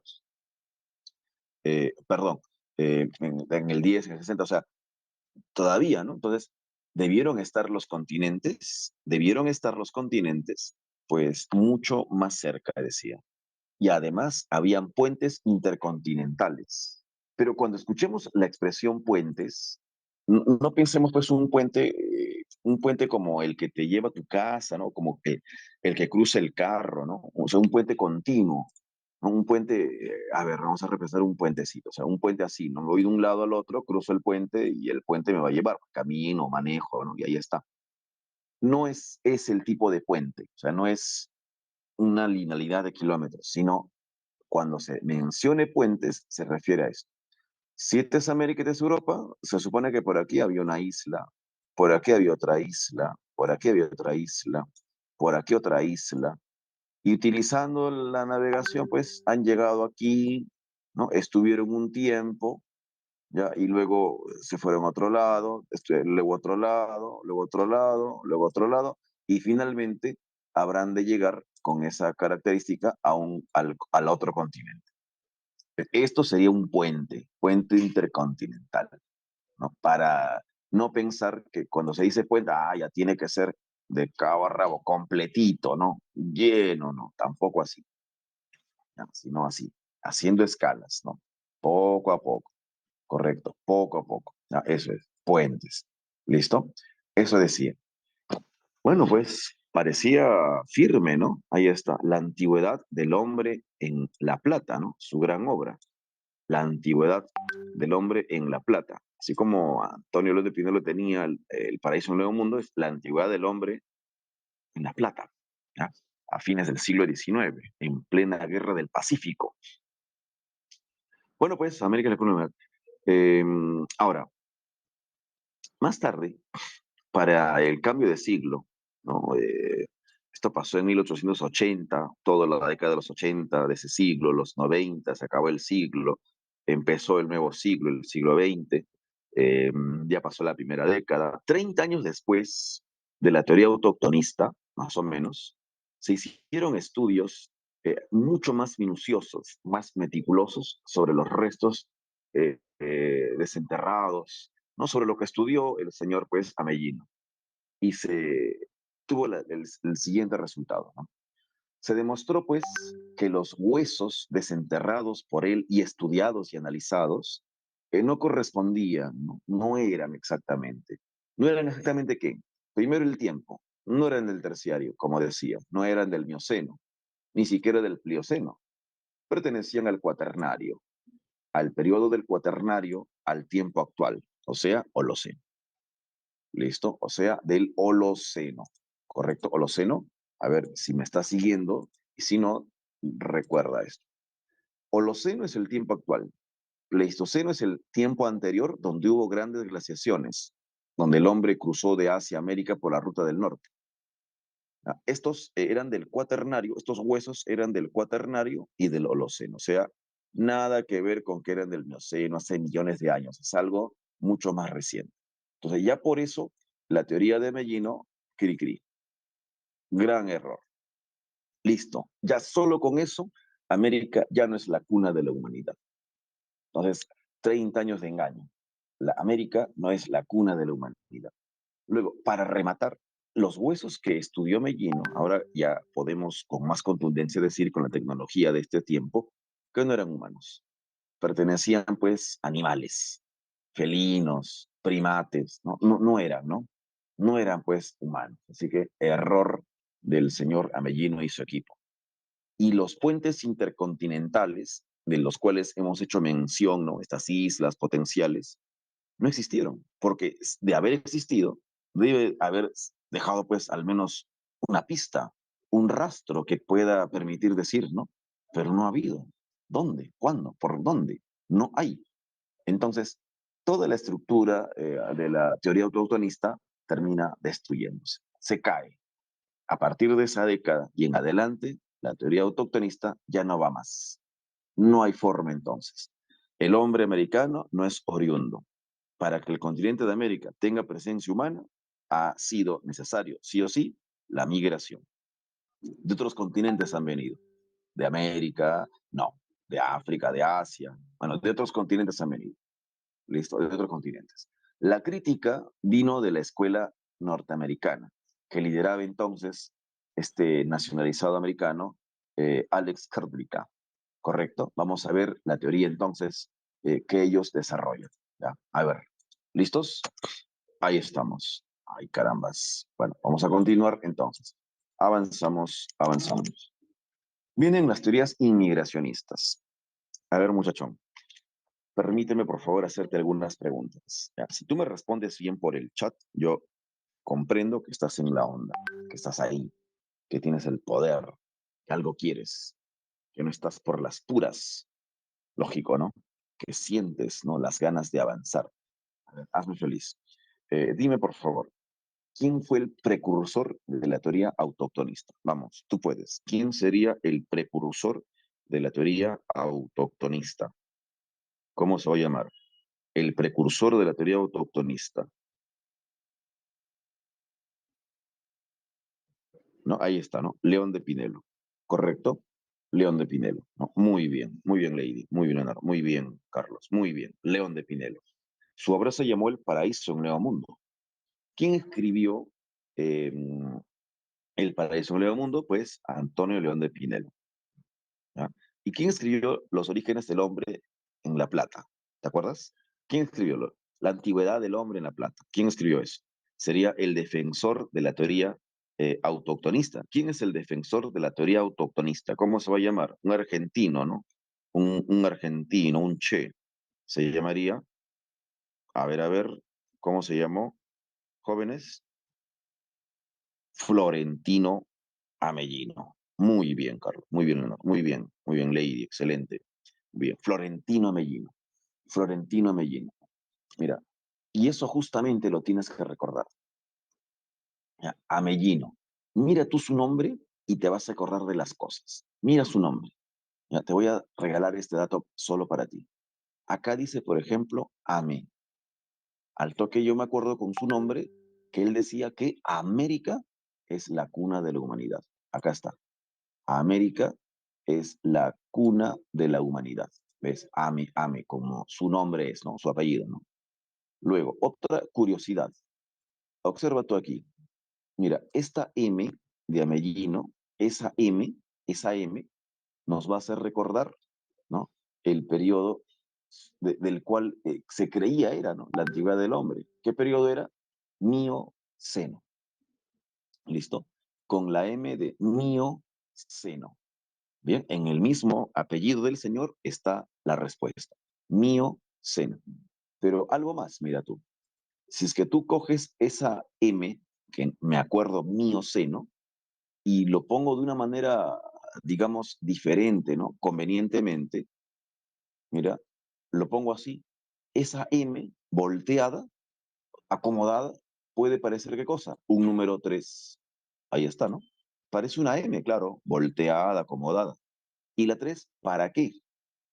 perdón, en el 10, en el 60, o sea, todavía, ¿no? Entonces, debieron estar los continentes, pues, mucho más cerca, decía. Y además habían puentes intercontinentales. Pero cuando escuchemos la expresión puentes, no pensemos pues un puente como el que te lleva a tu casa, ¿no? Como que el que cruza el carro, ¿no? O sea, un puente continuo, ¿no? Un puente, a ver, vamos a representar un puentecito, o sea, un puente así, ¿no? Voy de un lado al otro, cruzo el puente y el puente me va a llevar, camino, manejo, ¿no? Y ahí está. No es el tipo de puente, o sea, no es una linealidad de kilómetros, sino cuando se mencione puentes, se refiere a esto. Si esta es América y esta es Europa, se supone que por aquí había una isla, por aquí había otra isla, por aquí había otra isla, por aquí otra isla. Y utilizando la navegación, pues han llegado aquí, ¿no? Estuvieron un tiempo, ¿ya? Y luego se fueron a otro lado, luego otro lado, luego otro lado, luego otro lado, y finalmente habrán de llegar con esa característica al otro continente. Esto sería un puente intercontinental, ¿no? Para no pensar que cuando se dice puente, ya tiene que ser de cabo a rabo, completito, ¿no? Lleno, no, tampoco así, ¿ya? Sino así, haciendo escalas, ¿no? Poco a poco, correcto, poco a poco, ¿ya? Eso es, puentes, ¿listo? Eso decía. Bueno, pues parecía firme, ¿no? Ahí está, la antigüedad del hombre en La Plata, ¿no? Su gran obra, la antigüedad del hombre en La Plata. Así como Antonio López de Pinelo tenía el Paraíso en un Nuevo Mundo, es la antigüedad del hombre en La Plata, ¿ya? A fines del siglo XIX, en plena guerra del Pacífico. Bueno, pues América es la colonial. Ahora, más tarde, para el cambio de siglo, ¿no? Esto pasó en 1880, toda la década de los 80 de ese siglo, los 90, se acabó el siglo, empezó el nuevo siglo, el siglo XX, eh, ya pasó la primera década. 30 años después de la teoría autoctonista, más o menos, se hicieron estudios mucho más minuciosos, más meticulosos sobre los restos desenterrados, ¿no? Sobre lo que estudió el señor, pues, Amellino y se tuvo el siguiente resultado, ¿no? Se demostró, pues, que los huesos desenterrados por él y estudiados y analizados no correspondían, ¿no? No eran exactamente. ¿No eran exactamente qué? Primero el tiempo. No eran del terciario, como decía, no eran del mioceno, ni siquiera del plioceno. Pertenecían al cuaternario, al periodo del cuaternario, al tiempo actual, o sea, Holoceno. ¿Listo? O sea, del Holoceno. ¿Correcto? Holoceno. A ver si me está siguiendo y si no, recuerda esto. Holoceno es el tiempo actual. Pleistoceno es el tiempo anterior donde hubo grandes glaciaciones, donde el hombre cruzó de Asia a América por la ruta del norte. Estos eran del cuaternario, estos huesos eran del cuaternario y del Holoceno. O sea, nada que ver con que eran del Mioceno hace millones de años. Es algo mucho más reciente. Entonces, ya por eso, la teoría de Mellino, cri cri, gran error. Listo. Ya solo con eso, América ya no es la cuna de la humanidad. Entonces, 30 años de engaño. La América no es la cuna de la humanidad. Luego, para rematar, los huesos que estudió Mellino, ahora ya podemos con más contundencia decir con la tecnología de este tiempo, que no eran humanos. Pertenecían pues a animales, felinos, primates, ¿no? No, no eran, ¿no? No eran pues humanos. Así que error del señor Amellino y su equipo. Y los puentes intercontinentales, de los cuales hemos hecho mención, ¿no? Estas islas potenciales, no existieron, porque de haber existido, debe haber dejado pues al menos una pista, un rastro que pueda permitir decir, ¿no? Pero no ha habido. ¿Dónde? ¿Cuándo? ¿Por dónde? No hay. Entonces, toda la estructura de la teoría autotomista termina destruyéndose, se cae. A partir de esa década y en adelante, la teoría autoctonista ya no va más. No hay forma entonces. El hombre americano no es oriundo. Para que el continente de América tenga presencia humana, ha sido necesario, sí o sí, la migración. De otros continentes han venido. De América, no. De África, de Asia. Bueno, de otros continentes han venido. Listo, de otros continentes. La crítica vino de la escuela norteamericana, que lideraba entonces este nacionalizado americano, Alex Kardrica. ¿Correcto? Vamos a ver la teoría entonces que ellos desarrollan. ¿Ya? A ver, ¿listos? Ahí estamos. Ay, carambas. Bueno, vamos a continuar entonces. Avanzamos, avanzamos. Vienen las teorías inmigracionistas. A ver, muchachón, permíteme por favor hacerte algunas preguntas. ¿Ya? Si tú me respondes bien por el chat, yo comprendo que estás en la onda, que estás ahí, que tienes el poder, que algo quieres, que no estás por las puras. Lógico, ¿no? Que sientes, ¿no? Las ganas de avanzar. A ver, hazme feliz. Dime, por favor, ¿quién fue el precursor de la teoría autoctonista? Vamos, tú puedes. ¿Quién sería el precursor de la teoría autoctonista? ¿Cómo se va a llamar? El precursor de la teoría autoctonista. ¿No? Ahí está, ¿no? León de Pinelo. ¿Correcto? León de Pinelo, ¿no? Muy bien, Lady, muy bien, Leonardo, muy bien, Carlos, muy bien, León de Pinelo. Su obra se llamó El Paraíso en Nuevo Mundo. ¿Quién escribió El paraíso en un Nuevo Mundo, pues Antonio León de Pinelo. ¿Ya? ¿Y quién escribió Los orígenes del hombre en La Plata? ¿Te acuerdas? ¿Quién escribió La antigüedad del hombre en La Plata? ¿Quién escribió eso? Sería el defensor de la teoría autoctonista. ¿Quién es el defensor de la teoría autoctonista? ¿Cómo se va a llamar? Un argentino, ¿no? Un argentino, un che. Se llamaría, a ver, ¿cómo se llamó? Jóvenes, Florentino Amellino. Muy bien, Carlos. Muy bien, ¿no? Muy bien, muy bien, Lady. Excelente. Bien, Florentino Amellino. Florentino Amellino. Mira, y eso justamente lo tienes que recordar. ¿Ya? Amellino. Mira tú su nombre y te vas a acordar de las cosas. Mira su nombre. Ya, te voy a regalar este dato solo para ti. Acá dice, por ejemplo, Ame. Al toque yo me acuerdo con su nombre que él decía que América es la cuna de la humanidad. Acá está. América es la cuna de la humanidad. ¿Ves? Ame, Ame, como su nombre es, ¿no? Su apellido, ¿no? Luego, otra curiosidad. Observa tú aquí. Mira, esta M de Amellino, esa M nos va a hacer recordar, ¿no? El periodo del cual se creía era, ¿no? La antigüedad del hombre. ¿Qué periodo era? Mioceno. ¿Listo? Con la M de Mioceno. Bien, en el mismo apellido del Señor está la respuesta. Mioceno. Pero algo más, mira tú. Si es que tú coges esa M, que me acuerdo Mioceno, y lo pongo de una manera, digamos, diferente, ¿no? Convenientemente, mira, lo pongo así. Esa M volteada, acomodada, puede parecer qué cosa? Un número 3. Ahí está, ¿no? Parece una M, claro, volteada, acomodada. Y la 3, ¿para qué?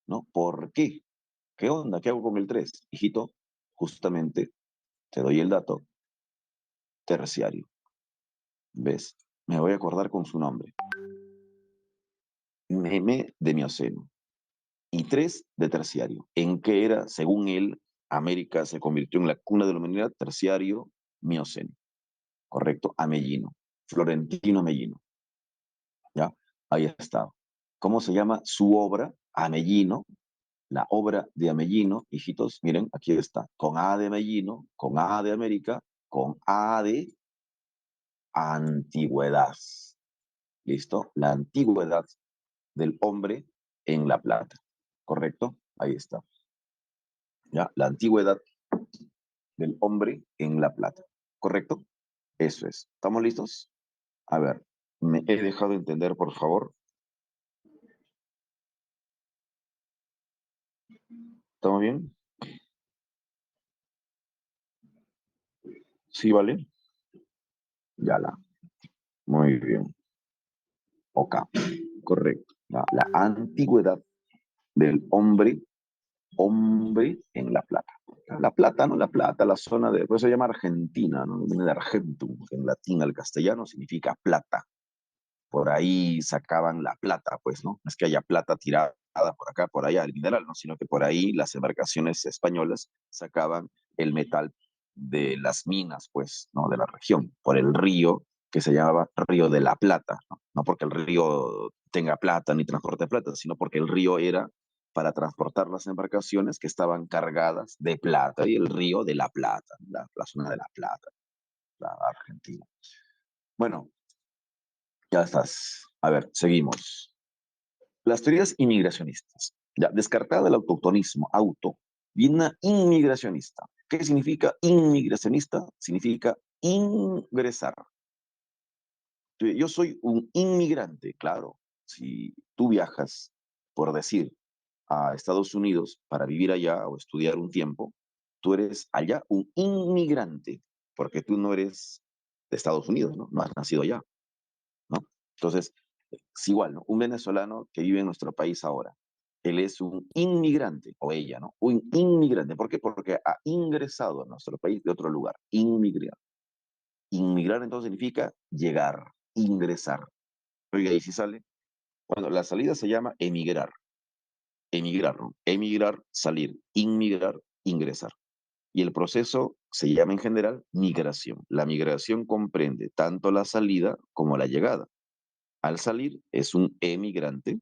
¿No? ¿Por qué? ¿Qué onda? ¿Qué hago con el 3? Hijito, justamente te doy el dato terciario. ¿Ves? Me voy a acordar con su nombre. Meme de Mioceno. Y 3 de terciario. ¿En qué era, según él, América se convirtió en la cuna de la humanidad? Terciario, Mioceno. ¿Correcto? Amellino. Florentino Amellino. ¿Ya? Ahí está. ¿Cómo se llama su obra? Amellino. La obra de Amellino, hijitos, miren, aquí está. Con A de Amellino, con A de América, con A de antigüedad. ¿Listo? La antigüedad del hombre en La Plata. ¿Correcto? Ahí está. ¿Ya? La antigüedad del hombre en La Plata. ¿Correcto? Eso es. ¿Estamos listos? A ver, me he dejado entender, por favor. ¿Estamos bien? Sí, vale. Ya la. Muy bien. Ok. Correcto. La antigüedad del hombre en La Plata. La Plata, ¿no? La Plata, la zona de, pues se llama Argentina, ¿no? Viene de Argentum, en latín al castellano significa plata. Por ahí sacaban la plata, pues, ¿no? No es que haya plata tirada por acá, por allá, el mineral, ¿no? Sino que por ahí las embarcaciones españolas sacaban el metal de las minas, pues, ¿no? De la región, por el río que se llamaba Río de la Plata, ¿no? No porque el río tenga plata ni transporte plata, sino porque el río era para transportar las embarcaciones que estaban cargadas de plata y el río de la Plata, la zona de la Plata, la Argentina. Bueno, ya estás. A ver, seguimos. Las teorías inmigracionistas. Ya, descartada el autoctonismo, viene una inmigracionista. ¿Qué significa inmigracionista? Significa ingresar. Yo soy un inmigrante, claro. Si tú viajas, por decir, a Estados Unidos para vivir allá o estudiar un tiempo, tú eres allá un inmigrante, porque tú no eres de Estados Unidos, ¿no? No has nacido allá, ¿no? Entonces, es igual, ¿no? Un venezolano que vive en nuestro país ahora, él es un inmigrante, o ella, ¿no? Un inmigrante. ¿Por qué? Porque ha ingresado a nuestro país de otro lugar. Inmigrar. Inmigrar entonces significa llegar, ingresar. Oiga, ¿y si sale? Bueno, la salida se llama emigrar. Emigrar, ¿no? Emigrar, salir. Inmigrar, ingresar. Y el proceso se llama en general migración. La migración comprende tanto la salida como la llegada. Al salir es un emigrante,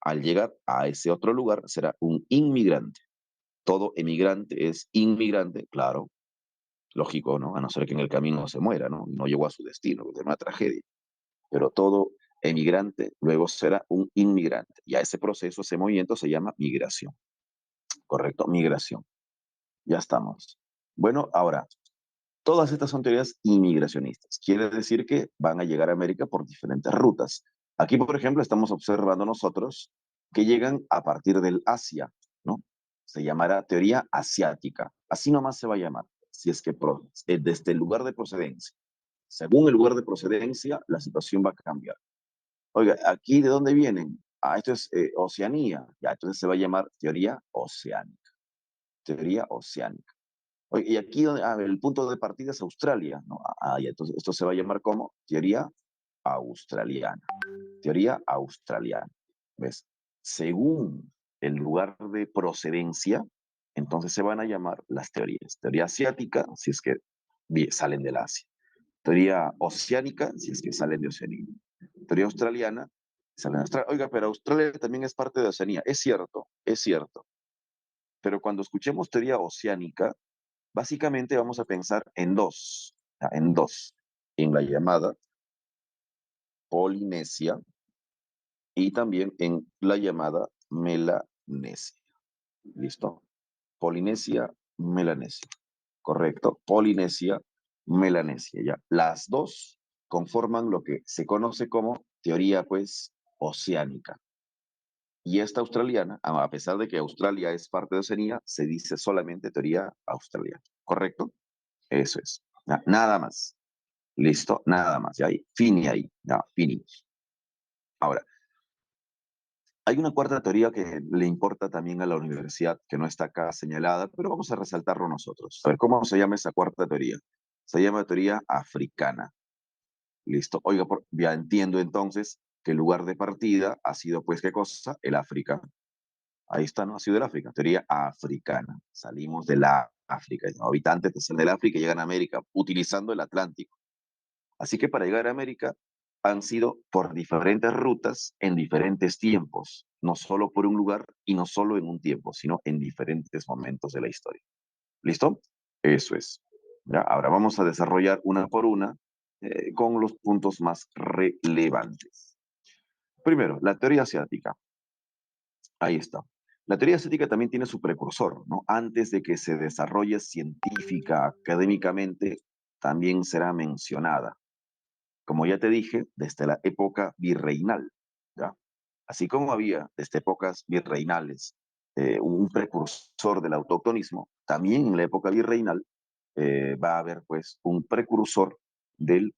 al llegar a ese otro lugar será un inmigrante. Todo emigrante es inmigrante, claro, lógico, ¿no? A no ser que en el camino se muera, ¿no? No llegó a su destino, es una tragedia. Pero todo emigrante luego será un inmigrante. Y a ese proceso, ese movimiento se llama migración, ¿correcto? Migración. Ya estamos. Bueno, ahora, todas estas son teorías inmigracionistas. Quiere decir que van a llegar a América por diferentes rutas. Aquí, por ejemplo, estamos observando nosotros que llegan a partir del Asia, ¿no? Se llamará teoría asiática. Así nomás se va a llamar, si es que desde el lugar de procedencia. Según el lugar de procedencia, la situación va a cambiar. Oiga, ¿aquí de dónde vienen? Ah, esto es Oceanía. Ya, entonces se va a llamar teoría oceánica. Teoría oceánica. Oye, y aquí el punto de partida es Australia, ¿no? Ah, ya, entonces esto se va a llamar como teoría australiana. Teoría australiana. ¿Ves? Según el lugar de procedencia, entonces se van a llamar las teorías. Teoría asiática, si es que salen del Asia. Teoría oceánica, si es que salen de Oceanía. Teoría australiana, salen de Australia. Oiga, pero Australia también es parte de Oceanía. Es cierto, es cierto. Pero cuando escuchemos teoría oceánica, básicamente vamos a pensar en dos, en la llamada Polinesia y también en la llamada Melanesia. ¿Listo? Polinesia, Melanesia. Correcto. Polinesia, Melanesia. Ya. Las dos conforman lo que se conoce como teoría, pues, oceánica. Y esta australiana, a pesar de que Australia es parte de Oceanía, se dice solamente teoría australiana. ¿Correcto? Eso es. Nada más. Listo, nada más. Ya ahí, fini ahí, ya, fini. Ahora, hay una cuarta teoría que le importa también a la universidad, que no está acá señalada, pero vamos a resaltarlo nosotros. A ver, ¿cómo se llama esa cuarta teoría? Se llama teoría africana. Listo. Oiga, ya entiendo entonces que el lugar de partida ha sido, pues, ¿qué cosa? El África. Ahí está, ¿no? Ha sido el África. Teoría africana. Salimos de la África. ¿No? Habitantes que salen del África y llegan a América utilizando el Atlántico. Así que para llegar a América han sido por diferentes rutas en diferentes tiempos, no solo por un lugar y no solo en un tiempo, sino en diferentes momentos de la historia. ¿Listo? Eso es. ¿Ya? Ahora vamos a desarrollar una por una con los puntos más relevantes. Primero, la teoría asiática. Ahí está. La teoría asiática también tiene su precursor, ¿no? Antes de que se desarrolle científica, académicamente, también será mencionada, como ya te dije, desde la época virreinal, ¿ya? Así como había desde épocas virreinales un precursor del autoctonismo, también en la época virreinal va a haber pues un precursor del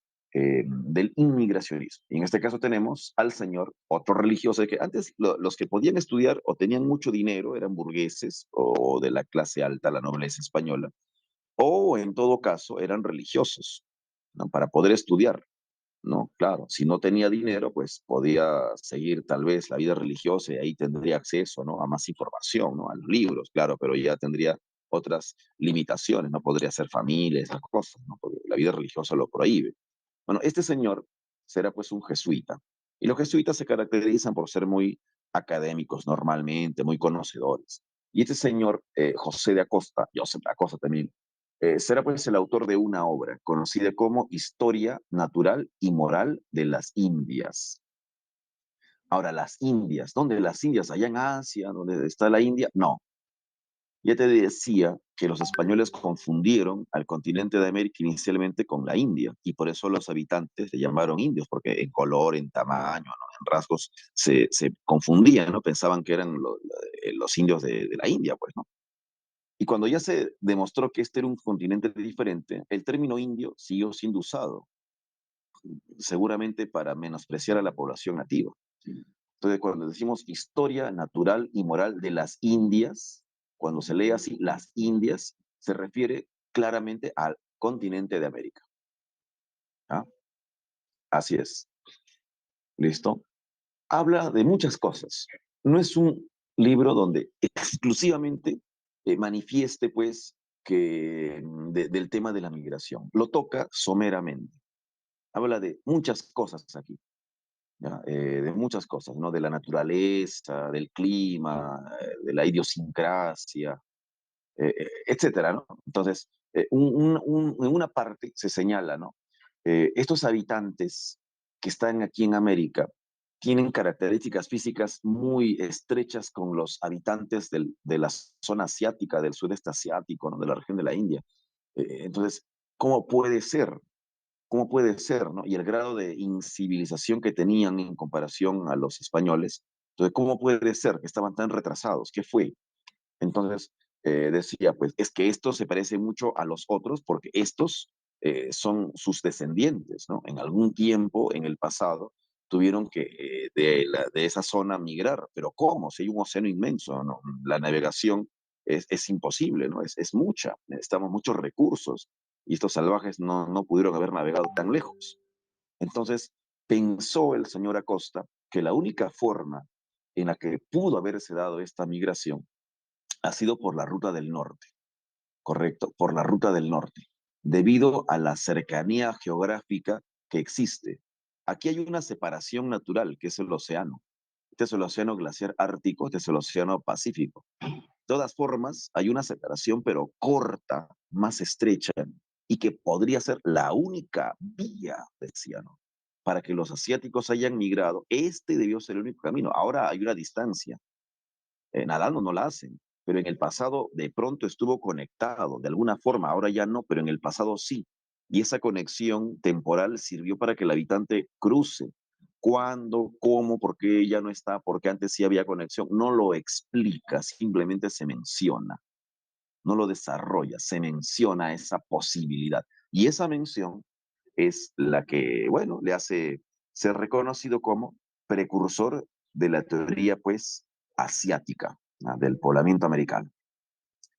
inmigracionismo. Y en este caso tenemos al señor, otro religioso, que antes los que podían estudiar o tenían mucho dinero eran burgueses o de la clase alta, la nobleza española, o en todo caso eran religiosos, ¿no? Para poder estudiar. ¿No? Claro, si no tenía dinero, pues podía seguir tal vez la vida religiosa y ahí tendría acceso, ¿no? A más información, ¿no? A los libros, claro, pero ya tendría otras limitaciones, no podría ser familia, esas cosas, ¿no? Porque la vida religiosa lo prohíbe. Bueno, este señor será pues un jesuita. Y los jesuitas se caracterizan por ser muy académicos normalmente, muy conocedores. Y este señor, José de Acosta, Joseph de Acosta también, será pues el autor de una obra conocida como Historia Natural y Moral de las Indias. Ahora, las Indias, ¿dónde las Indias? Allá en Asia, ¿dónde está la India? No, ya te decía que los españoles confundieron al continente de América inicialmente con la India y por eso los habitantes se llamaron indios, porque en color, en tamaño, ¿no? En rasgos se confundían, ¿no? Pensaban que eran los indios de la India, pues, ¿no? Y cuando ya se demostró que este era un continente diferente, el término indio siguió siendo usado, seguramente para menospreciar a la población nativa. Entonces, cuando decimos historia natural y moral de las Indias, cuando se lee así, las Indias, se refiere claramente al continente de América. ¿Ah? Así es. ¿Listo? Habla de muchas cosas. No es un libro donde exclusivamente manifieste, pues, del tema de la migración. Lo toca someramente. Habla de muchas cosas aquí, ¿ya? De muchas cosas, ¿no? De la naturaleza, del clima, de la idiosincrasia, etcétera, ¿no? Entonces, en una parte se señala, ¿no? Estos habitantes que están aquí en América tienen características físicas muy estrechas con los habitantes de la zona asiática, del sudeste asiático, ¿no? De la región de la India. Entonces, ¿cómo puede ser? ¿Cómo puede ser, no? Y el grado de incivilización que tenían en comparación a los españoles. Entonces, ¿cómo puede ser que estaban tan retrasados? ¿Qué fue? Entonces decía, pues es que esto se parece mucho a los otros porque estos son sus descendientes, ¿no? En algún tiempo, en el pasado, tuvieron que de esa zona migrar, pero ¿cómo? Si hay un océano inmenso, ¿no? La navegación es imposible, ¿no? Es mucha, necesitamos muchos recursos y estos salvajes no pudieron haber navegado tan lejos. Entonces pensó el señor Acosta que la única forma en la que pudo haberse dado esta migración ha sido por la ruta del norte, correcto, por la ruta del norte, debido a la cercanía geográfica que existe. Aquí hay una separación natural, que es el océano. Este es el océano glaciar ártico, este es el océano Pacífico. De todas formas, hay una separación, pero corta, más estrecha, y que podría ser la única vía, decía, ¿no? Para que los asiáticos hayan migrado, este debió ser el único camino. Ahora hay una distancia, nadando no la hacen, pero en el pasado de pronto estuvo conectado de alguna forma, ahora ya no, pero en el pasado sí. Y esa conexión temporal sirvió para que el habitante cruce. ¿Cuándo? ¿Cómo? ¿Por qué ya no está? ¿Por qué antes sí había conexión? No lo explica, simplemente se menciona, no lo desarrolla, se menciona esa posibilidad. Y esa mención es la que, bueno, le hace ser reconocido como precursor de la teoría, pues, asiática, ¿no? Del poblamiento americano.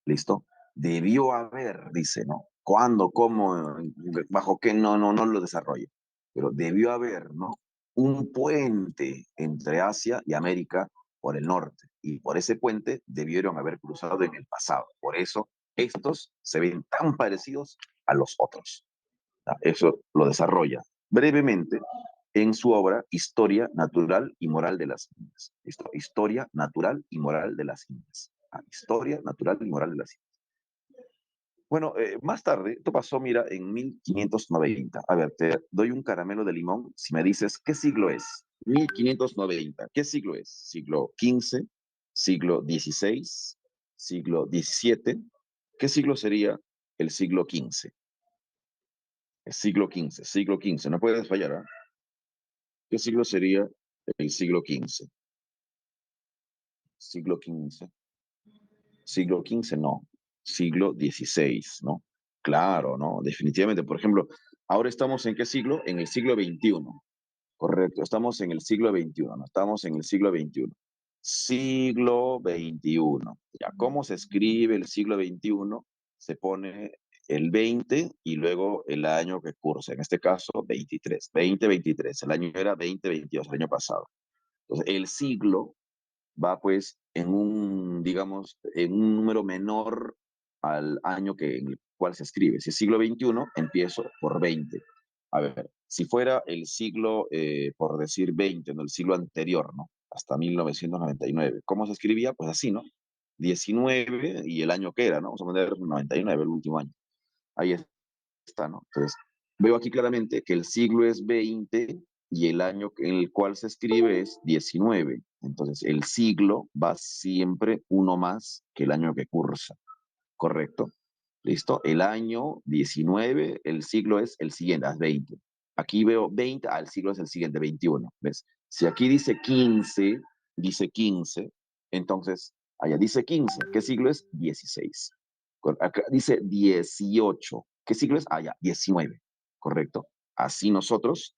¿Listo? Debió haber, dice, ¿no? ¿Cuándo, cómo, bajo qué? No lo desarrolla. Pero debió haber, ¿no? Un puente entre Asia y América por el norte. Y por ese puente debieron haber cruzado en el pasado. Por eso estos se ven tan parecidos a los otros. Eso lo desarrolla brevemente en su obra Historia Natural y Moral de las Indias. Historia Natural y Moral de las Indias. Historia Natural y Moral de las Indias. Bueno, más tarde, esto pasó, mira, en 1590. A ver, te doy un caramelo de limón si me dices qué siglo es. 1590. ¿Qué siglo es? ¿Siglo XV? ¿Siglo XVI? ¿Siglo XVII? ¿Qué siglo sería el siglo XV? El siglo XV, siglo XV, no puedes fallar, ¿ah? ¿Qué siglo sería el siglo XV? Siglo XV. Siglo XV, no. Siglo XVI, ¿no? Claro, ¿no? Definitivamente. Por ejemplo, ahora estamos en qué siglo? En el siglo XXI. Correcto, estamos en el siglo XXI, no estamos en el siglo XXI. Siglo XXI. Ya, ¿cómo se escribe el siglo XXI? Se pone el 20 y luego el año que cursa, en este caso 23, 2023, el año era 2022, el año pasado. Entonces, el siglo va pues en un, digamos, en un número menor al año en el cual se escribe. Si es siglo XXI, empiezo por 20. A ver, si fuera el siglo, por decir 20, ¿no? El siglo anterior, ¿no? Hasta 1999. ¿Cómo se escribía? Pues así, ¿no? 19 y el año que era, ¿no? Vamos a poner 99, el último año. Ahí está, ¿no? Entonces, veo aquí claramente que el siglo es 20 y el año en el cual se escribe es 19. Entonces, el siglo va siempre uno más que el año que cursa, ¿correcto? ¿Listo? El año 19, el siglo es el siguiente, es 20. Aquí veo 20, el siglo es el siguiente, 21. ¿Ves? Si aquí dice 15, entonces allá dice 15. ¿Qué siglo es? 16. Acá dice 18. ¿Qué siglo es? Ya, 19. ¿Correcto? Así nosotros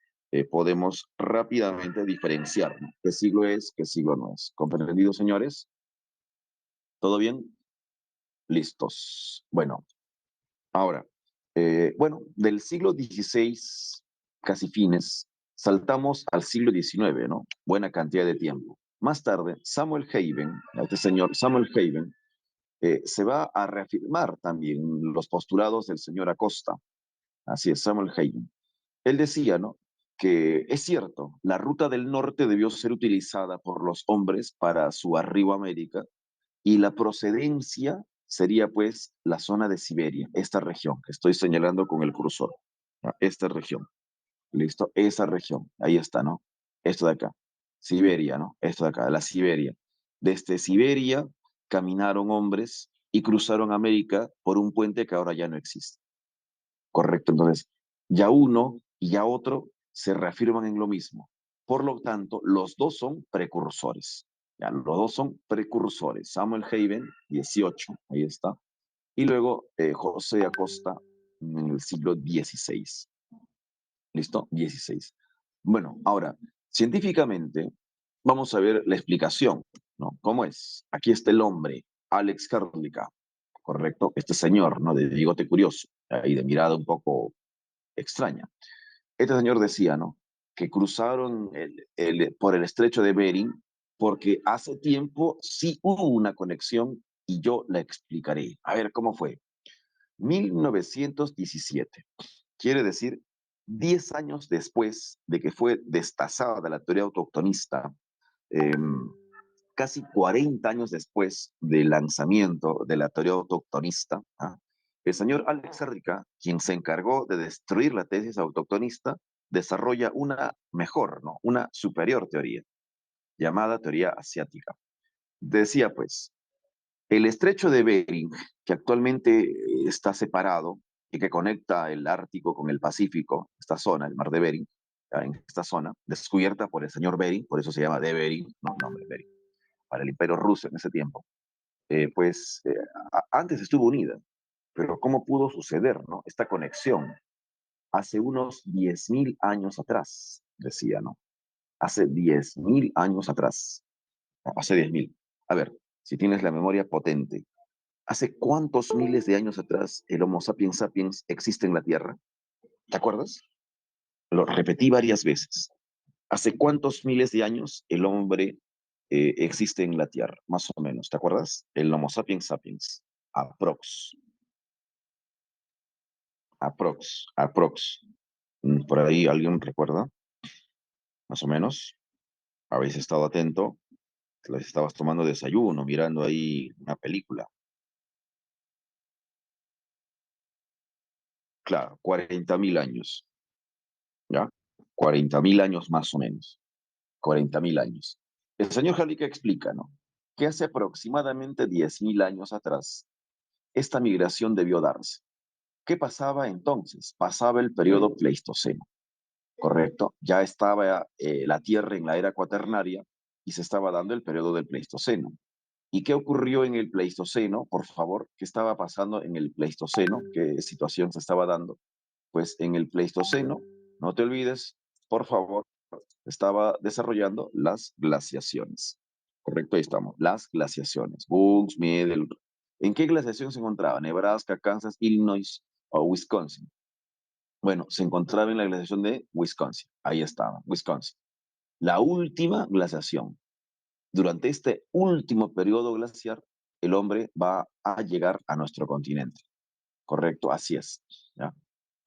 podemos rápidamente diferenciar, ¿no? ¿Qué siglo es? ¿Qué siglo no es? ¿Comprendido, señores? ¿Todo bien? Listos. Bueno, ahora, bueno, del siglo XVI, casi fines, saltamos al siglo XIX, ¿no? Buena cantidad de tiempo. Más tarde, Samuel Haven, este señor Samuel Haven, se va a reafirmar también los postulados del señor Acosta. Así es, Samuel Hayden. Él decía, ¿no? Que es cierto, la ruta del norte debió ser utilizada por los hombres para su arribo a América y la procedencia sería pues la zona de Siberia, esta región que estoy señalando con el cursor, ¿no? Esta región, ¿listo? Esa región, ahí está, ¿no? Esto de acá, Siberia, ¿no? Esto de acá, la Siberia. Desde Siberia caminaron hombres y cruzaron América por un puente que ahora ya no existe. Correcto, entonces ya uno y ya otro se reafirman en lo mismo. Por lo tanto, los dos son precursores. Ya, los dos son precursores. Samuel Haven, 18, ahí está. Y luego José Acosta en el siglo XVI. ¿Listo? 16. Bueno, ahora, científicamente, vamos a ver la explicación, ¿no? ¿Cómo es? Aquí está el hombre, Alex Karlika, correcto, este señor, ¿no? De bigote curioso y de mirada un poco extraña. Este señor decía, ¿no? Que cruzaron por el estrecho de Bering porque hace tiempo sí hubo una conexión y yo la explicaré. A ver, ¿cómo fue? 1917, quiere decir 10 años después de que fue destazada la teoría autoctonista, eh, casi 40 años después del lanzamiento de la teoría autoctonista, ¿ah? El señor Alex Rica, quien se encargó de destruir la tesis autoctonista, desarrolla una mejor, ¿no? Una superior teoría, llamada teoría asiática. Decía pues, el estrecho de Bering, que actualmente está separado y que conecta el Ártico con el Pacífico, esta zona, el mar de Bering, en esta zona, descubierta por el señor Bering, por eso se llama de Bering, no, nombre Bering, para el imperio ruso en ese tiempo, pues antes estuvo unida, pero ¿cómo pudo suceder, no? Esta conexión hace unos 10.000 años atrás, decía, ¿no? Hace 10.000 años atrás, no, hace 10.000. A ver, si tienes la memoria potente, ¿hace cuántos miles de años atrás el Homo sapiens sapiens existe en la Tierra? ¿Te acuerdas? Lo repetí varias veces. ¿Hace cuántos miles de años el hombre existe en la Tierra? Más o menos, ¿te acuerdas? El Homo sapiens sapiens. Aprox, aprox. Por ahí alguien recuerda, más o menos. Habéis estado atento, les estabas tomando desayuno, mirando ahí una película. Claro, 40.000 años, ¿ya? 40.000 años más o menos. 40.000 años. El señor Jalica explica, ¿no? Que hace aproximadamente 10.000 años atrás, esta migración debió darse. ¿Qué pasaba entonces? Pasaba el periodo Pleistoceno, ¿correcto? Ya estaba la Tierra en la era cuaternaria y se estaba dando el periodo del Pleistoceno. ¿Y qué ocurrió en el Pleistoceno? Por favor, ¿qué estaba pasando en el Pleistoceno? ¿Qué situación se estaba dando? Pues en el Pleistoceno, no te olvides, por favor, estaba desarrollando las glaciaciones. Correcto, ahí estamos. Las glaciaciones. Bugs, Middle. ¿En qué glaciación se encontraba? Nebraska, Kansas, Illinois o Wisconsin. Bueno, se encontraba en la glaciación de Wisconsin. Ahí estaba, Wisconsin. La última glaciación. Durante este último periodo glaciar, el hombre va a llegar a nuestro continente. Correcto, así es. ¿Ya?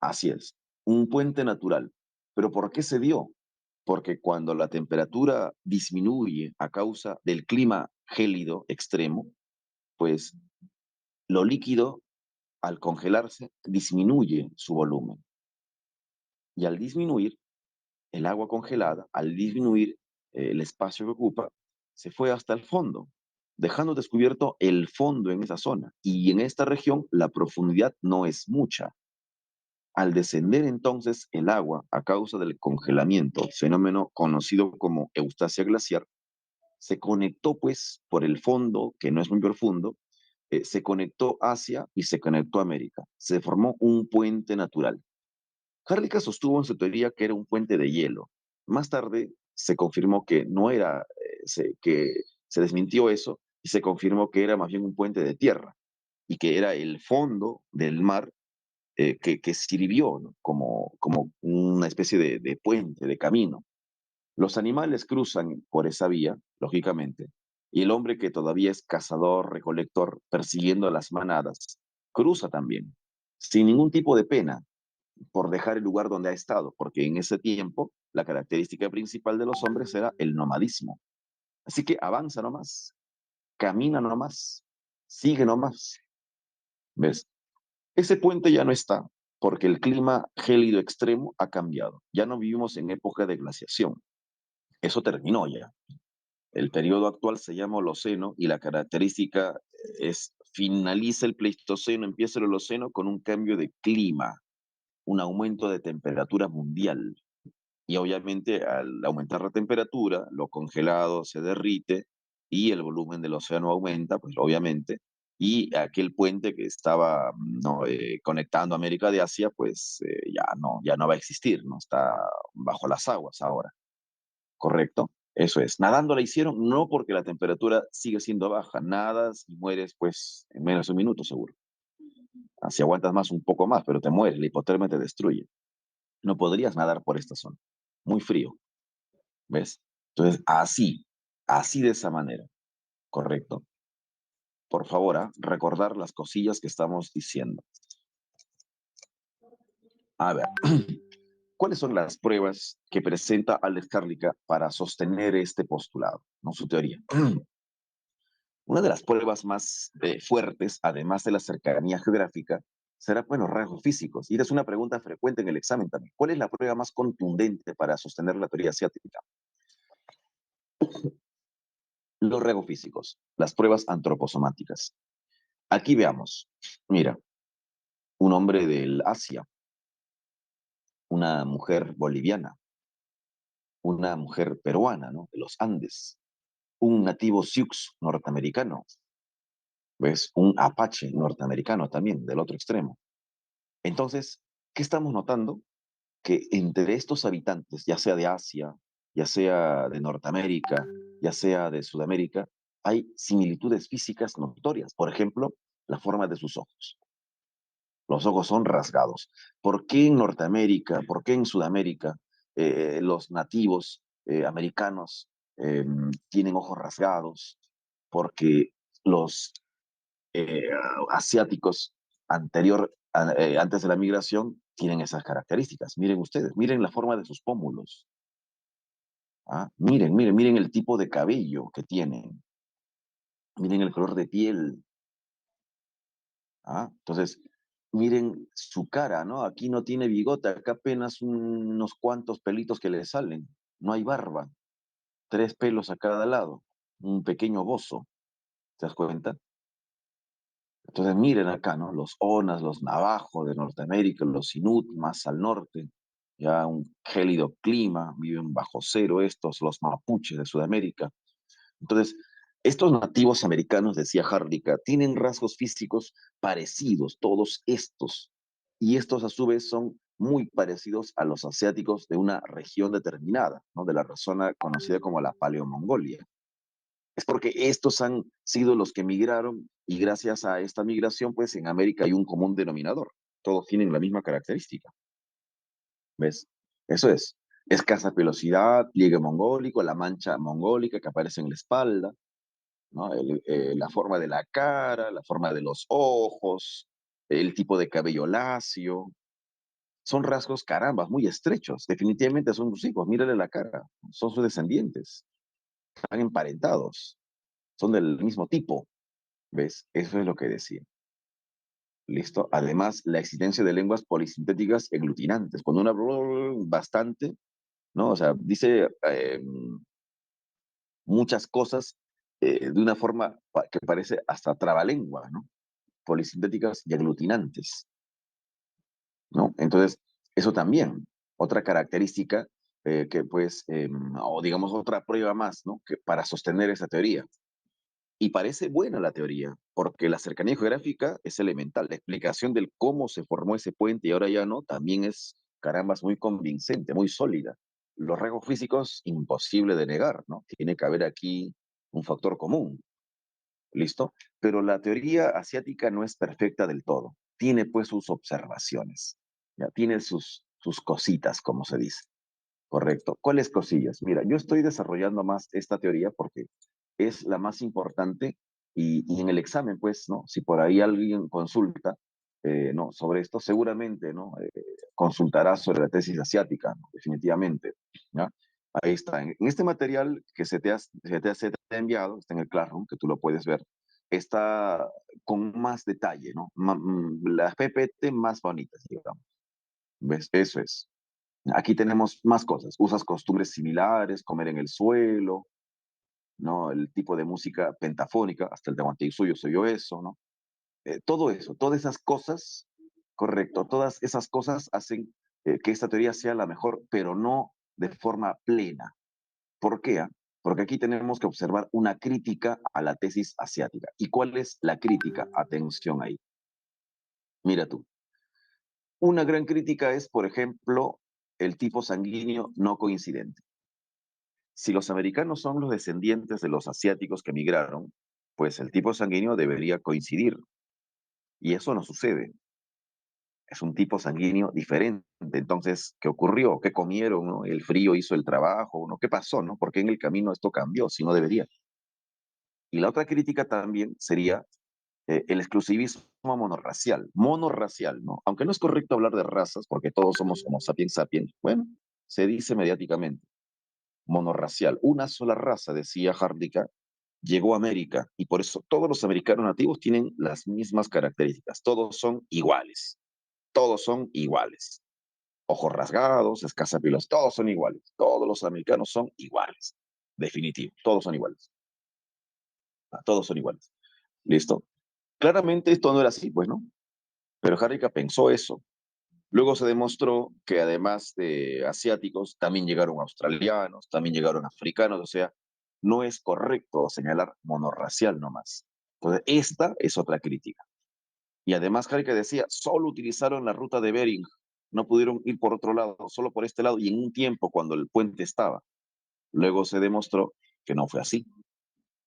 Así es. Un puente natural. ¿Pero por qué se dio? Porque cuando la temperatura disminuye a causa del clima gélido extremo, pues lo líquido, al congelarse, disminuye su volumen. Y al disminuir, el agua congelada, al disminuir el espacio que ocupa, se fue hasta el fondo, dejando descubierto el fondo en esa zona. Y en esta región la profundidad no es mucha. Al descender entonces el agua a causa del congelamiento, fenómeno conocido como eustasia glaciar, se conectó pues por el fondo, que no es muy profundo, se conectó Asia y se conectó América. Se formó un puente natural. Harlika sostuvo en su teoría que era un puente de hielo. Más tarde se confirmó que no era, que se desmintió eso y se confirmó que era más bien un puente de tierra y que era el fondo del mar que sirvió, ¿no? como una especie de puente, de camino. Los animales cruzan por esa vía, lógicamente, Y el hombre que todavía es cazador, recolector, persiguiendo a las manadas, cruza también, sin ningún tipo de pena, por dejar el lugar donde ha estado, porque en ese tiempo la característica principal de los hombres era el nomadismo. Así que avanza nomás, camina nomás, sigue nomás. ¿Ves? Ese puente ya no está, porque el clima gélido extremo ha cambiado. Ya no vivimos en época de glaciación. Eso terminó ya. El periodo actual se llama Holoceno y la característica es finaliza el Pleistoceno, empieza el Holoceno con un cambio de clima, un aumento de temperatura mundial. Y obviamente al aumentar la temperatura, lo congelado se derrite y el volumen del océano aumenta, pues obviamente, y aquel puente que estaba no, conectando América de Asia, pues ya no va a existir, no está bajo las aguas ahora, ¿correcto? Eso es. Nadando la hicieron no porque la temperatura sigue siendo baja, nadas y mueres pues en menos de un minuto seguro. Si aguantas más, un poco más, pero te mueres, la hipotermia te destruye. No podrías nadar por esta zona. Muy frío. ¿Ves? Entonces, así de esa manera, ¿correcto? Por favor, recordar las cosillas que estamos diciendo. A ver, ¿cuáles son las pruebas que presenta Alex Kárlica para sostener este postulado, no su teoría? Una de las pruebas más fuertes, además de la cercanía geográfica, será, bueno, rasgos físicos. Y esta es una pregunta frecuente en el examen también. ¿Cuál es la prueba más contundente para sostener la teoría asiática? Los rasgos físicos, las pruebas antroposomáticas. Aquí veamos. Mira, un hombre del Asia, una mujer boliviana, una mujer peruana, ¿no? De los Andes, un nativo Sioux norteamericano, ¿ves? Un apache norteamericano también, del otro extremo. Entonces, ¿qué estamos notando? Que entre estos habitantes, ya sea de Asia, ya sea de Norteamérica, ya sea de Sudamérica, hay similitudes físicas notorias. Por ejemplo, la forma de sus ojos. Los ojos son rasgados. ¿Por qué en Norteamérica, por qué en Sudamérica los nativos americanos tienen ojos rasgados? Porque los eh, asiáticos antes de la migración tienen esas características. Miren ustedes, miren la forma de sus pómulos. ¿Ah? Miren el tipo de cabello que tienen. Miren el color de piel. ¿Ah? Entonces, miren su cara, ¿no? Aquí no tiene bigote, acá apenas unos cuantos pelitos que le salen. No hay barba, tres pelos a cada lado, un pequeño bozo, ¿te das cuenta? Entonces, miren acá, ¿no? Los Onas, los Navajo de Norteamérica, los Inuit más al norte, ya un gélido clima, viven bajo cero estos, los Mapuches de Sudamérica. Entonces, estos nativos americanos, decía Harlica, tienen rasgos físicos parecidos, todos estos. Y estos a su vez son muy parecidos a los asiáticos de una región determinada, ¿no? De la zona conocida como la Paleomongolia. Es porque estos han sido los que migraron y gracias a esta migración, pues en América hay un común denominador. Todos tienen la misma característica. ¿Ves? Eso es. Escasa velocidad, pliegue mongólico, la mancha mongólica que aparece en la espalda, ¿no? La forma de la cara, la forma de los ojos, el tipo de cabello lacio. Son rasgos, carambas, muy estrechos. Definitivamente son sus hijos. Mírale la cara. Son sus descendientes. Están emparentados. Son del mismo tipo. ¿Ves? Eso es lo que decía. ¿Listo? Además, la existencia de lenguas polisintéticas y aglutinantes. Cuando una bastante, ¿no? O sea, dice muchas cosas de una forma que parece hasta trabalengua, ¿no? Polisintéticas y aglutinantes, ¿no? Entonces, eso también, otra característica que pues, o digamos otra prueba más, ¿no? Que para sostener esa teoría. Y parece buena la teoría, porque la cercanía geográfica es elemental. La explicación del cómo se formó ese puente y ahora ya no, también es, carambas, muy convincente, muy sólida. Los rasgos físicos, imposible de negar, ¿no? Tiene que haber aquí un factor común, ¿listo? Pero la teoría asiática no es perfecta del todo. Tiene pues sus observaciones, ya tiene sus cositas, como se dice, ¿correcto? ¿Cuáles cosillas? Mira, yo estoy desarrollando más esta teoría porque es la más importante y en el examen, pues, ¿no? Si por ahí alguien consulta, ¿no? Sobre esto, seguramente, ¿no? Consultará sobre la tesis asiática, ¿no? Definitivamente, ¿ya? Ahí está. En este material que se te ha enviado, está en el Classroom, que tú lo puedes ver, está con más detalle, ¿no? Las PPT más bonitas, digamos. ¿Ves? Eso es. Aquí tenemos más cosas. Usas costumbres similares, comer en el suelo, ¿no? El tipo de música pentafónica, hasta el de suyo soy yo eso, ¿no? Todo eso, todas esas cosas, correcto, todas esas cosas hacen que esta teoría sea la mejor, pero no de forma plena. ¿Por qué? Porque aquí tenemos que observar una crítica a la tesis asiática. ¿Y cuál es la crítica? Atención ahí. Mira tú. Una gran crítica es, por ejemplo, el tipo sanguíneo no coincidente. Si los americanos son los descendientes de los asiáticos que migraron, pues el tipo sanguíneo debería coincidir. Y eso no sucede. Es un tipo sanguíneo diferente. Entonces, ¿qué ocurrió? ¿Qué comieron? ¿No? ¿El frío hizo el trabajo? ¿No? ¿Qué pasó? ¿No? ¿Por qué en el camino esto cambió si no debería? Y la otra crítica también sería el exclusivismo monorracial. Monorracial, ¿no? Aunque no es correcto hablar de razas, porque todos somos Homo sapiens sapiens, bueno, se dice mediáticamente. Monorracial. Una sola raza, decía Hardicka, llegó a América y por eso todos los americanos nativos tienen las mismas características. Todos son iguales. Todos son iguales. Ojos rasgados, escasa pilos, todos son iguales. Todos los americanos son iguales. Definitivo, todos son iguales. Todos son iguales. ¿Listo? Claramente esto no era así, pues, ¿no? Pero Harrica pensó eso. Luego se demostró que además de asiáticos, también llegaron australianos, también llegaron africanos, o sea, no es correcto señalar monorracial nomás. Entonces, esta es otra crítica. Y además, Harrica decía, solo utilizaron la ruta de Bering, no pudieron ir por otro lado, solo por este lado, y en un tiempo cuando el puente estaba. Luego se demostró que no fue así,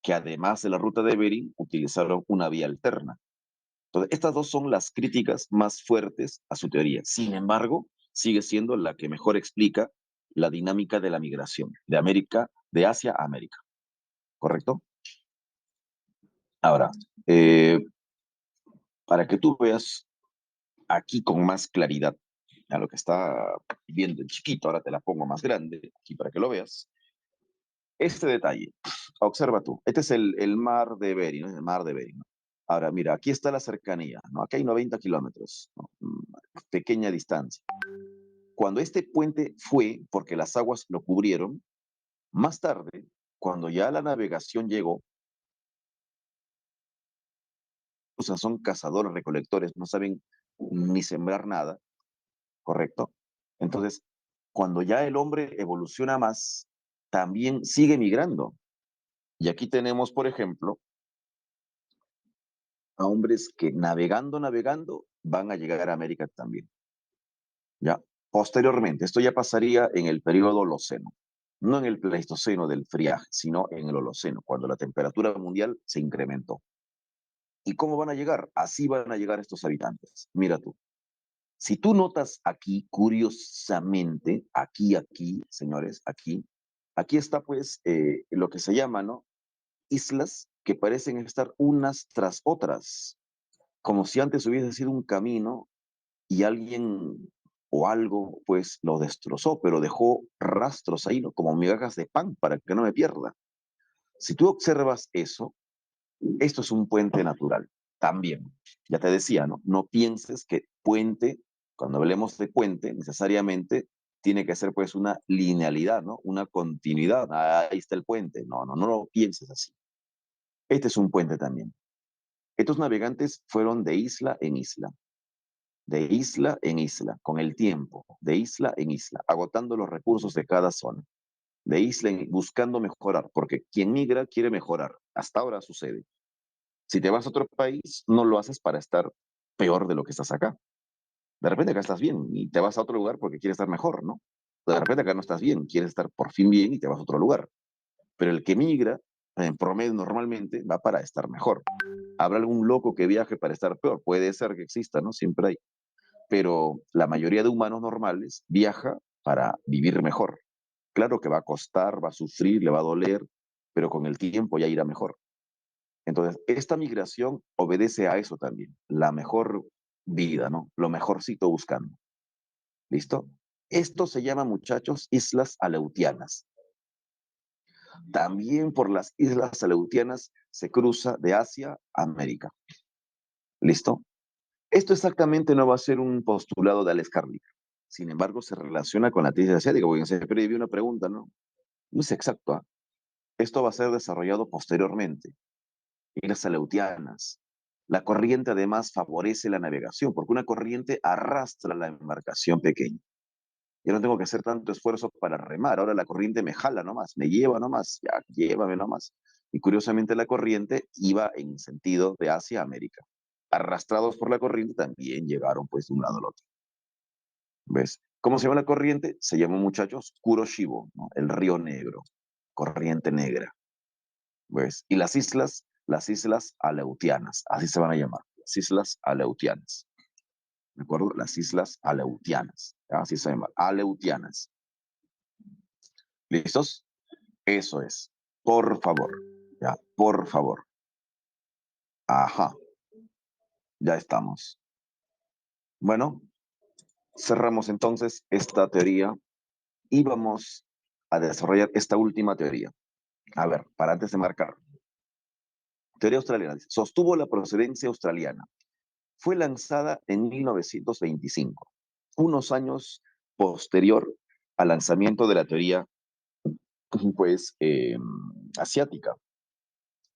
que además de la ruta de Bering, utilizaron una vía alterna. Entonces, estas dos son las críticas más fuertes a su teoría. Sin embargo, sigue siendo la que mejor explica la dinámica de la migración de América, de Asia a América. ¿Correcto? Ahora, eh, para que tú veas aquí con más claridad a lo que está viendo el chiquito, ahora te la pongo más grande aquí para que lo veas. Este detalle, observa tú, este es el mar de Bering, ¿no? El mar de Bering, ¿no? Ahora, mira, aquí está la cercanía, ¿no? Aquí hay 90 kilómetros, ¿no? Pequeña distancia. Cuando este puente fue, porque las aguas lo cubrieron, más tarde, cuando ya la navegación llegó, o sea, son cazadores, recolectores, no saben ni sembrar nada, ¿correcto? Entonces, cuando ya el hombre evoluciona más, también sigue migrando. Y aquí tenemos, por ejemplo, a hombres que navegando, van a llegar a América también. ¿Ya? Posteriormente, esto ya pasaría en el periodo Holoceno, no en el Pleistoceno del friaje, sino en el Holoceno, cuando la temperatura mundial se incrementó. ¿Y cómo van a llegar? Así van a llegar estos habitantes. Mira tú, si tú notas aquí, curiosamente, aquí, señores, aquí está pues lo que se llama, ¿no? Islas que parecen estar unas tras otras, como si antes hubiese sido un camino y alguien o algo pues lo destrozó, pero dejó rastros ahí, ¿no? Como migajas de pan para que no me pierda. Si tú observas eso, esto es un puente natural también. Ya te decía, ¿no? No pienses que puente, cuando hablemos de puente, necesariamente tiene que ser pues una linealidad, ¿no? Una continuidad. Ahí está el puente. No lo pienses así. Este es un puente también. Estos navegantes fueron de isla en isla, de isla en isla, con el tiempo, de isla en isla, agotando los recursos de cada zona, de isla en, buscando mejorar, porque quien migra quiere mejorar. Hasta ahora sucede. Si te vas a otro país, no lo haces para estar peor de lo que estás acá. De repente acá estás bien y te vas a otro lugar porque quieres estar mejor, ¿no? De repente acá no estás bien, quieres estar por fin bien y te vas a otro lugar. Pero el que migra, en promedio normalmente, va para estar mejor. ¿Habrá algún loco que viaje para estar peor? Puede ser que exista, ¿no? Siempre hay. Pero la mayoría de humanos normales viaja para vivir mejor. Claro que va a costar, va a sufrir, le va a doler, pero con el tiempo ya irá mejor. Entonces, esta migración obedece a eso también, la mejor vida, ¿no? Lo mejorcito buscando. ¿Listo? Esto se llama, muchachos, islas aleutianas. También por las islas aleutianas se cruza de Asia a América. ¿Listo? Esto exactamente no va a ser un postulado de Alex Carlick. Sin embargo, se relaciona con la tesis asiática, porque se previó una pregunta, ¿no? No es exacto, ¿ah? Esto va a ser desarrollado posteriormente. Islas aleutianas. La corriente además favorece la navegación, porque una corriente arrastra la embarcación pequeña. Yo no tengo que hacer tanto esfuerzo para remar, ahora la corriente me jala nomás, me lleva nomás, ya, llévame nomás. Y curiosamente la corriente iba en sentido de Asia a América. Arrastrados por la corriente también llegaron pues de un lado al otro. ¿Ves? ¿Cómo se llama la corriente? Se llama, muchachos, Kuroshibo, ¿no? El río Negro, corriente negra. ¿Ves? Y las islas aleutianas, así se van a llamar, las islas aleutianas. ¿De acuerdo? Las islas aleutianas, ¿ya? Así se llaman, aleutianas. ¿Listos? Eso es. Por favor, ya, por favor. Ajá, ya estamos. Bueno, cerramos entonces esta teoría y vamos a desarrollar esta última teoría. A ver, para antes de marcar. Teoría australiana. Sostuvo la procedencia australiana. Fue lanzada en 1925, unos años posterior al lanzamiento de la teoría, pues, asiática.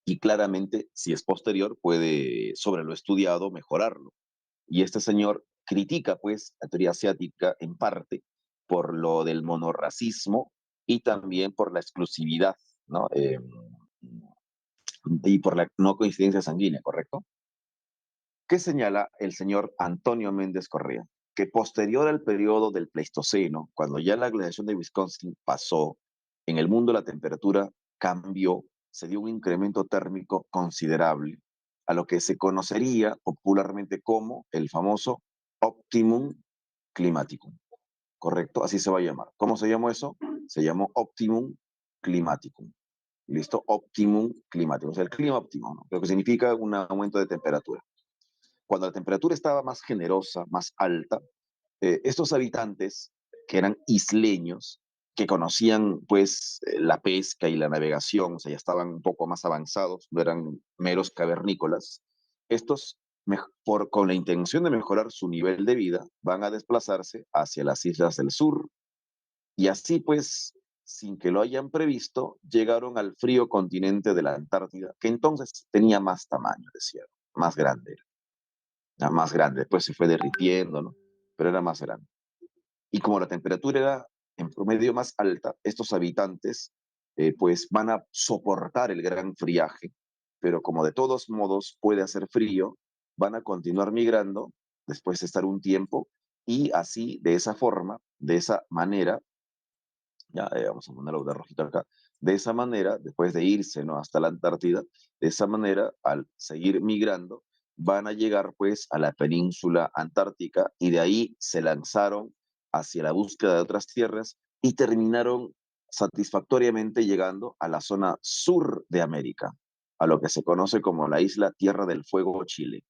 Y claramente, si es posterior, puede, sobre lo estudiado, mejorarlo. Y este señor critica, pues, la teoría asiática en parte por lo del monorracismo y también por la exclusividad, ¿no? Y por la no coincidencia sanguínea, ¿correcto? ¿Qué señala el señor Antonio Méndez Correa? Que posterior al periodo del Pleistoceno, cuando ya la glaciación de Wisconsin pasó, en el mundo la temperatura cambió, se dio un incremento térmico considerable, a lo que se conocería popularmente como el famoso optimum climaticum, ¿correcto? Así se va a llamar. ¿Cómo se llamó eso? Se llamó optimum climaticum. ¿Listo? Optimum climático, o sea, el clima óptimo, ¿no? Lo que significa un aumento de temperatura. Cuando la temperatura estaba más generosa, más alta, estos habitantes, que eran isleños, que conocían pues la pesca y la navegación, o sea, ya estaban un poco más avanzados, no eran meros cavernícolas, estos, con la intención de mejorar su nivel de vida, van a desplazarse hacia las islas del sur, y así pues, sin que lo hayan previsto, llegaron al frío continente de la Antártida, que entonces tenía más tamaño, decía, más grande, era más grande, después se fue derritiendo, ¿no? Pero era más grande. Y como la temperatura era en promedio más alta, estos habitantes pues van a soportar el gran friaje, pero como de todos modos puede hacer frío, van a continuar migrando después de estar un tiempo y así, de esa forma, de esa manera, ya vamos a ponerlo de rojito acá, de esa manera, después de irse, ¿no?, hasta la Antártida, de esa manera, al seguir migrando, van a llegar pues a la península antártica y de ahí se lanzaron hacia la búsqueda de otras tierras y terminaron satisfactoriamente llegando a la zona sur de América, a lo que se conoce como la isla Tierra del Fuego, Chile.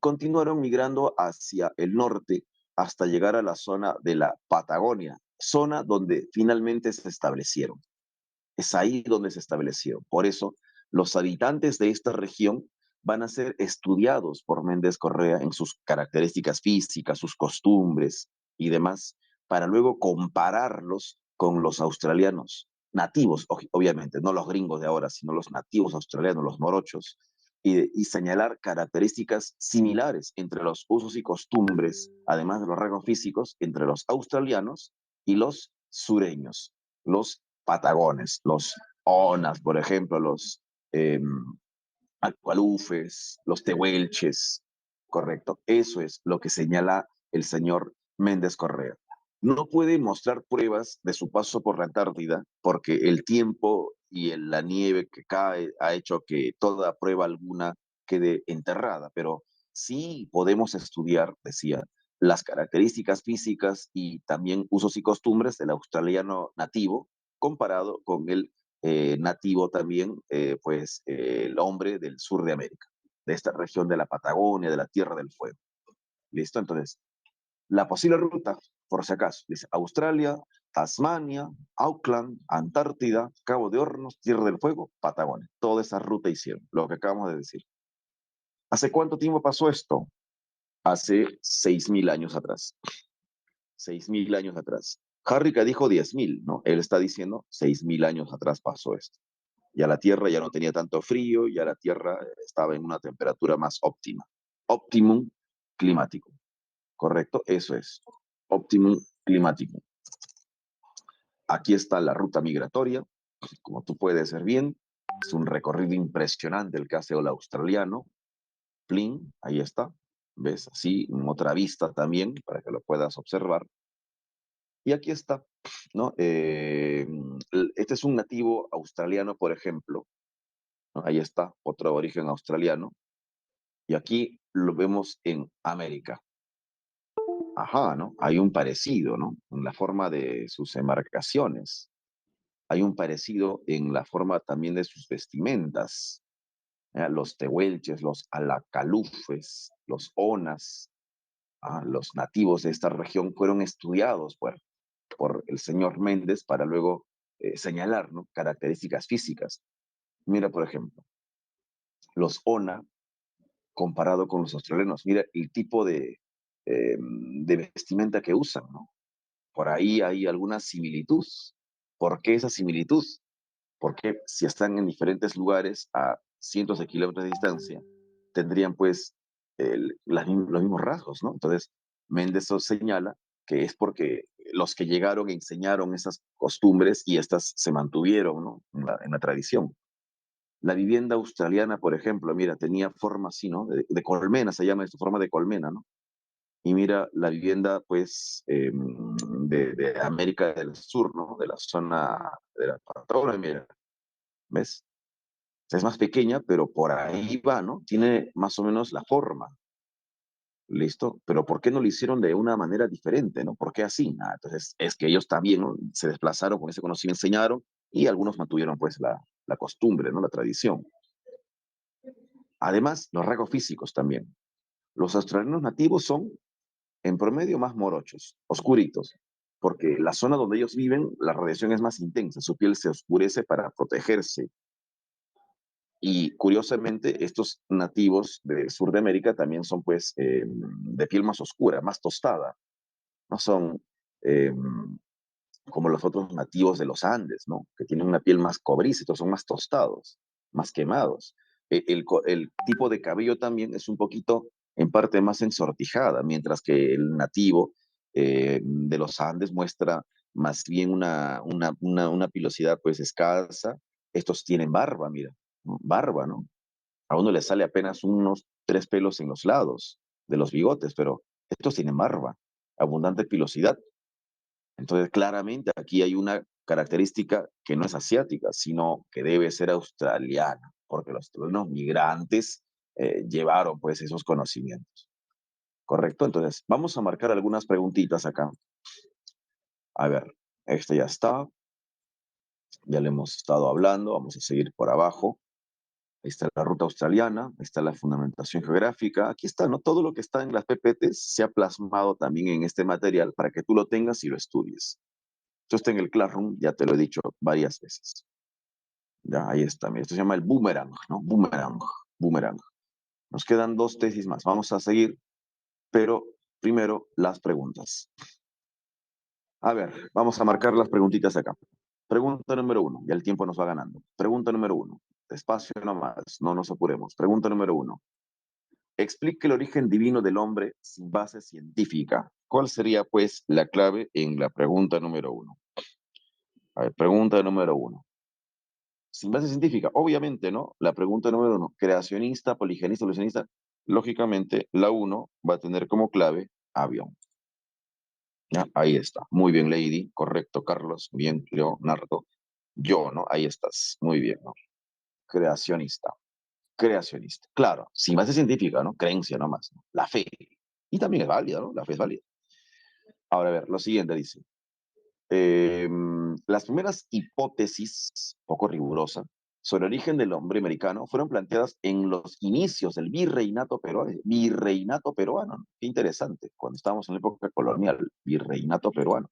Continuaron migrando hacia el norte hasta llegar a la zona de la Patagonia, zona donde finalmente se establecieron. Es ahí donde se establecieron. Por eso, los habitantes de esta región van a ser estudiados por Méndez Correa en sus características físicas, sus costumbres y demás, para luego compararlos con los australianos nativos, obviamente, no los gringos de ahora, sino los nativos australianos, los morochos, y señalar características similares entre los usos y costumbres, además de los rasgos físicos, entre los australianos y los sureños, los patagones, los onas, por ejemplo, los eh, alcualufes, los tehuelches, correcto. Eso es lo que señala el señor Méndez Correa. No puede mostrar pruebas de su paso por la Antártida porque el tiempo y la nieve que cae ha hecho que toda prueba alguna quede enterrada, pero sí podemos estudiar, decía, las características físicas y también usos y costumbres del australiano nativo comparado con el nativo también, pues, el hombre del sur de América, de esta región de la Patagonia, de la Tierra del Fuego. ¿Listo? Entonces, la posible ruta, por si acaso, dice Australia, Tasmania, Auckland, Antártida, Cabo de Hornos, Tierra del Fuego, Patagonia. Toda esa ruta hicieron, lo que acabamos de decir. ¿Hace cuánto tiempo pasó esto? Hace 6.000 años atrás. 6.000 años atrás. Harrica dijo 10.000, ¿no? Él está diciendo 6.000 años atrás pasó esto. Ya la Tierra ya no tenía tanto frío, ya la Tierra estaba en una temperatura más óptima. Optimum climático, ¿correcto? Eso es. Optimum climático. Aquí está la ruta migratoria, como tú puedes ver bien. Es un recorrido impresionante el que hace el australiano. Plin, ahí está. ¿Ves? Así, en otra vista también, para que lo puedas observar. Y aquí está, ¿no? Este es un nativo australiano, por ejemplo, ¿no? Ahí está, otro origen australiano. Y aquí lo vemos en América. Ajá, ¿no? Hay un parecido, ¿no? En la forma de sus embarcaciones. Hay un parecido en la forma también de sus vestimentas. Los tehuelches, los alacalufes, los onas, los nativos de esta región fueron estudiados por el señor Méndez para luego señalar, ¿no?, características físicas. Mira, por ejemplo, los ONA comparado con los australianos. Mira el tipo de vestimenta que usan, ¿no? Por ahí hay alguna similitud. ¿Por qué esa similitud? Porque si están en diferentes lugares a cientos de kilómetros de distancia, tendrían pues los mismos rasgos, ¿no? Entonces, Méndez señala que es porque los que llegaron enseñaron esas costumbres y estas se mantuvieron, ¿no?, en la tradición. La vivienda australiana, por ejemplo, mira, tenía forma así, ¿no? De colmena, se llama esto, forma de colmena, ¿no? Y mira la vivienda, pues, de América del Sur, ¿no? De la zona de la Patagonia, mira, ¿ves? Es más pequeña, pero por ahí va, ¿no? Tiene más o menos la forma, ¿listo? Pero ¿por qué no lo hicieron de una manera diferente, ¿no? ¿Por qué así? Entonces, es que ellos también, ¿no?, se desplazaron con ese conocimiento, enseñaron, y algunos mantuvieron, pues, la costumbre, ¿no? La tradición. Además, los rasgos físicos también. Los australianos nativos son, en promedio, más morochos, oscuritos, porque la zona donde ellos viven, la radiación es más intensa, su piel se oscurece para protegerse. Y curiosamente, estos nativos del sur de América también son, pues, de piel más oscura, más tostada. No son eh, como los otros nativos de los Andes, ¿no? Que tienen una piel más cobriza, estos son más tostados, más quemados. El tipo de cabello también es un poquito, en parte, más ensortijada, mientras que el nativo de los Andes muestra más bien una pilosidad, pues, escasa. Estos tienen barba, mira, ¿no? Barba, ¿no? A uno le sale apenas unos 3 pelos en los lados de los bigotes, pero estos tienen barba, abundante pilosidad. Entonces, claramente aquí hay una característica que no es asiática, sino que debe ser australiana, porque los migrantes llevaron pues esos conocimientos. ¿Correcto? Entonces, vamos a marcar algunas preguntitas acá. A ver, esto ya está, ya le hemos estado hablando, vamos a seguir por abajo. Ahí está la ruta australiana, ahí está la fundamentación geográfica, aquí está, ¿no? Todo lo que está en las PPTs se ha plasmado también en este material para que tú lo tengas y lo estudies. Esto está en el Classroom, ya te lo he dicho varias veces. Ya, ahí está. Mira, esto se llama el boomerang, ¿no? Boomerang, boomerang. Nos quedan 2 tesis más. Vamos a seguir, pero primero las preguntas. A ver, vamos a marcar las preguntitas acá. Pregunta número 1, ya el tiempo nos va ganando. Pregunta número 1, despacio nomás, no nos apuremos. Pregunta número 1, explique el origen divino del hombre sin base científica. ¿Cuál sería, pues, la clave en la pregunta número 1? A ver, pregunta número 1. Sin base científica, obviamente, ¿no? La pregunta número 1, creacionista, poligenista, evolucionista, lógicamente la 1 va a tener como clave avión. ¿Ya? Ahí está. Muy bien, Lady. Correcto, Carlos. Bien, Leonardo. Yo, ¿no? Ahí estás. Muy bien, ¿no? Creacionista. Creacionista. Claro, sin base científica, ¿no? Creencia nomás, ¿no? La fe. Y también es válida, ¿no? La fe es válida. Ahora, a ver, lo siguiente dice. Las primeras hipótesis, poco rigurosa, sobre el origen del hombre americano fueron planteadas en los inicios del virreinato peruano. Virreinato peruano, ¿no? Qué interesante, cuando estábamos en la época colonial, virreinato peruano.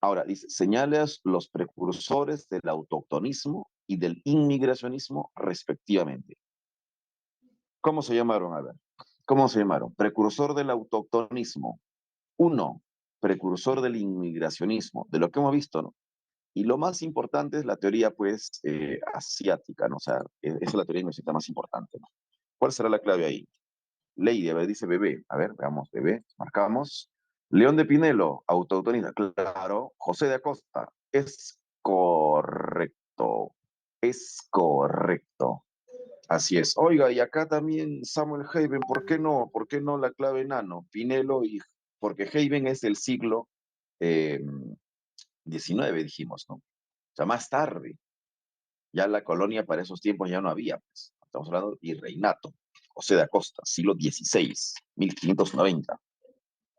Ahora, dice, señales los precursores del autoctonismo y del inmigracionismo respectivamente. ¿Cómo se llamaron? A ver, ¿cómo se llamaron? Precursor del autoctonismo. Uno, precursor del inmigracionismo, de lo que hemos visto, ¿no? Y lo más importante es la teoría, pues, asiática, ¿no? O sea, esa es la teoría iniciática más importante, ¿no? ¿Cuál será la clave ahí? Lady, a ver, dice bebé. A ver, veamos, bebé, marcamos. León de Pinelo, autoautonista, claro. José de Acosta, es correcto. Es correcto. Así es. Oiga, y acá también Samuel Haven, ¿por qué no? ¿Por qué no la clave nano? Pinelo y... Porque Haven es del siglo eh, XIX, dijimos, ¿no? O sea, más tarde. Ya la colonia para esos tiempos ya no había, pues. Estamos hablando de virreinato. José de Acosta, siglo XVI, 1590.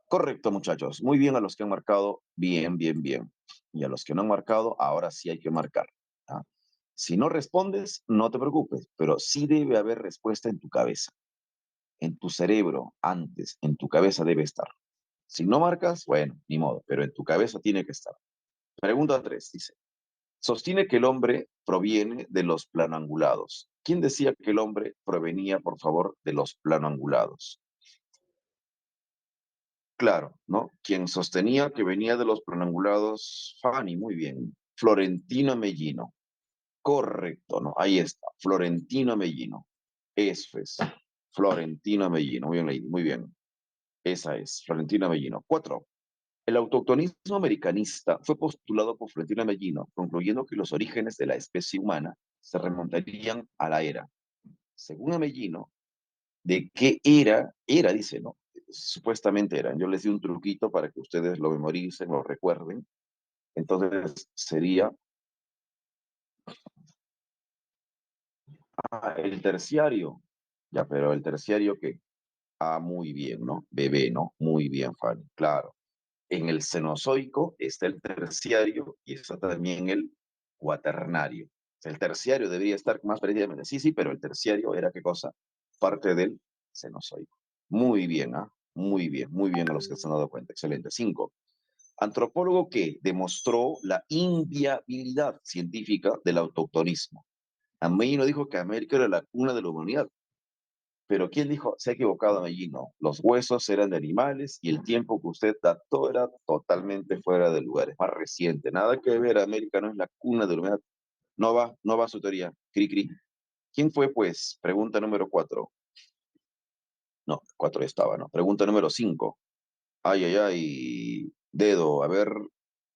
Correcto, muchachos. Muy bien a los que han marcado, bien, bien, bien. Y a los que no han marcado, ahora sí hay que marcar. ¿Ah? Si no respondes, no te preocupes, pero sí debe haber respuesta en tu cabeza, en tu cerebro, antes, en tu cabeza debe estar. Si no marcas, bueno, ni modo, pero en tu cabeza tiene que estar. Pregunta 3 dice, sostiene que el hombre proviene de los planoangulados. ¿Quién decía que el hombre provenía, por favor, de los planoangulados? Claro, ¿no? Quien sostenía que venía de los planoangulados, Fanny, muy bien. Florentino Mellino. Correcto, ¿no? Ahí está, Florentino Mellino. Eso es, Florentino Mellino. Muy bien, Lady, muy bien. Esa es, Florentino Mellino. 4. El autoctonismo americanista fue postulado por Florentino Mellino, concluyendo que los orígenes de la especie humana se remontarían a la era. Según Amellino, ¿de qué era, dice, ¿no? Supuestamente eran. Yo les di un truquito para que ustedes lo memoricen, lo recuerden. Entonces sería el terciario. Ya, pero el terciario, ¿qué? Ah, muy bien, ¿no? Bebé, ¿no? Muy bien, Fanny. Claro. En el Cenozoico está el terciario y está también el cuaternario. El terciario debería estar más precisamente. Sí, sí, pero el terciario era qué cosa? Parte del Cenozoico. Muy bien, ¿ah? Muy bien a los que se han dado cuenta. Excelente. 5. Antropólogo que demostró la inviabilidad científica del autoctonismo. Amellino dijo que América era la cuna de la humanidad. Pero ¿quién dijo? Se ha equivocado Mellino. Los huesos eran de animales y el tiempo que usted dató era totalmente fuera de lugar. Es más reciente. Nada que ver. América no es la cuna de la humanidad. No va su teoría. Cri, cri. ¿Quién fue, pues? Pregunta número 4. No, 4 ya estaba, ¿no? Pregunta número 5. Ay, ay, ay. Dedo, a ver.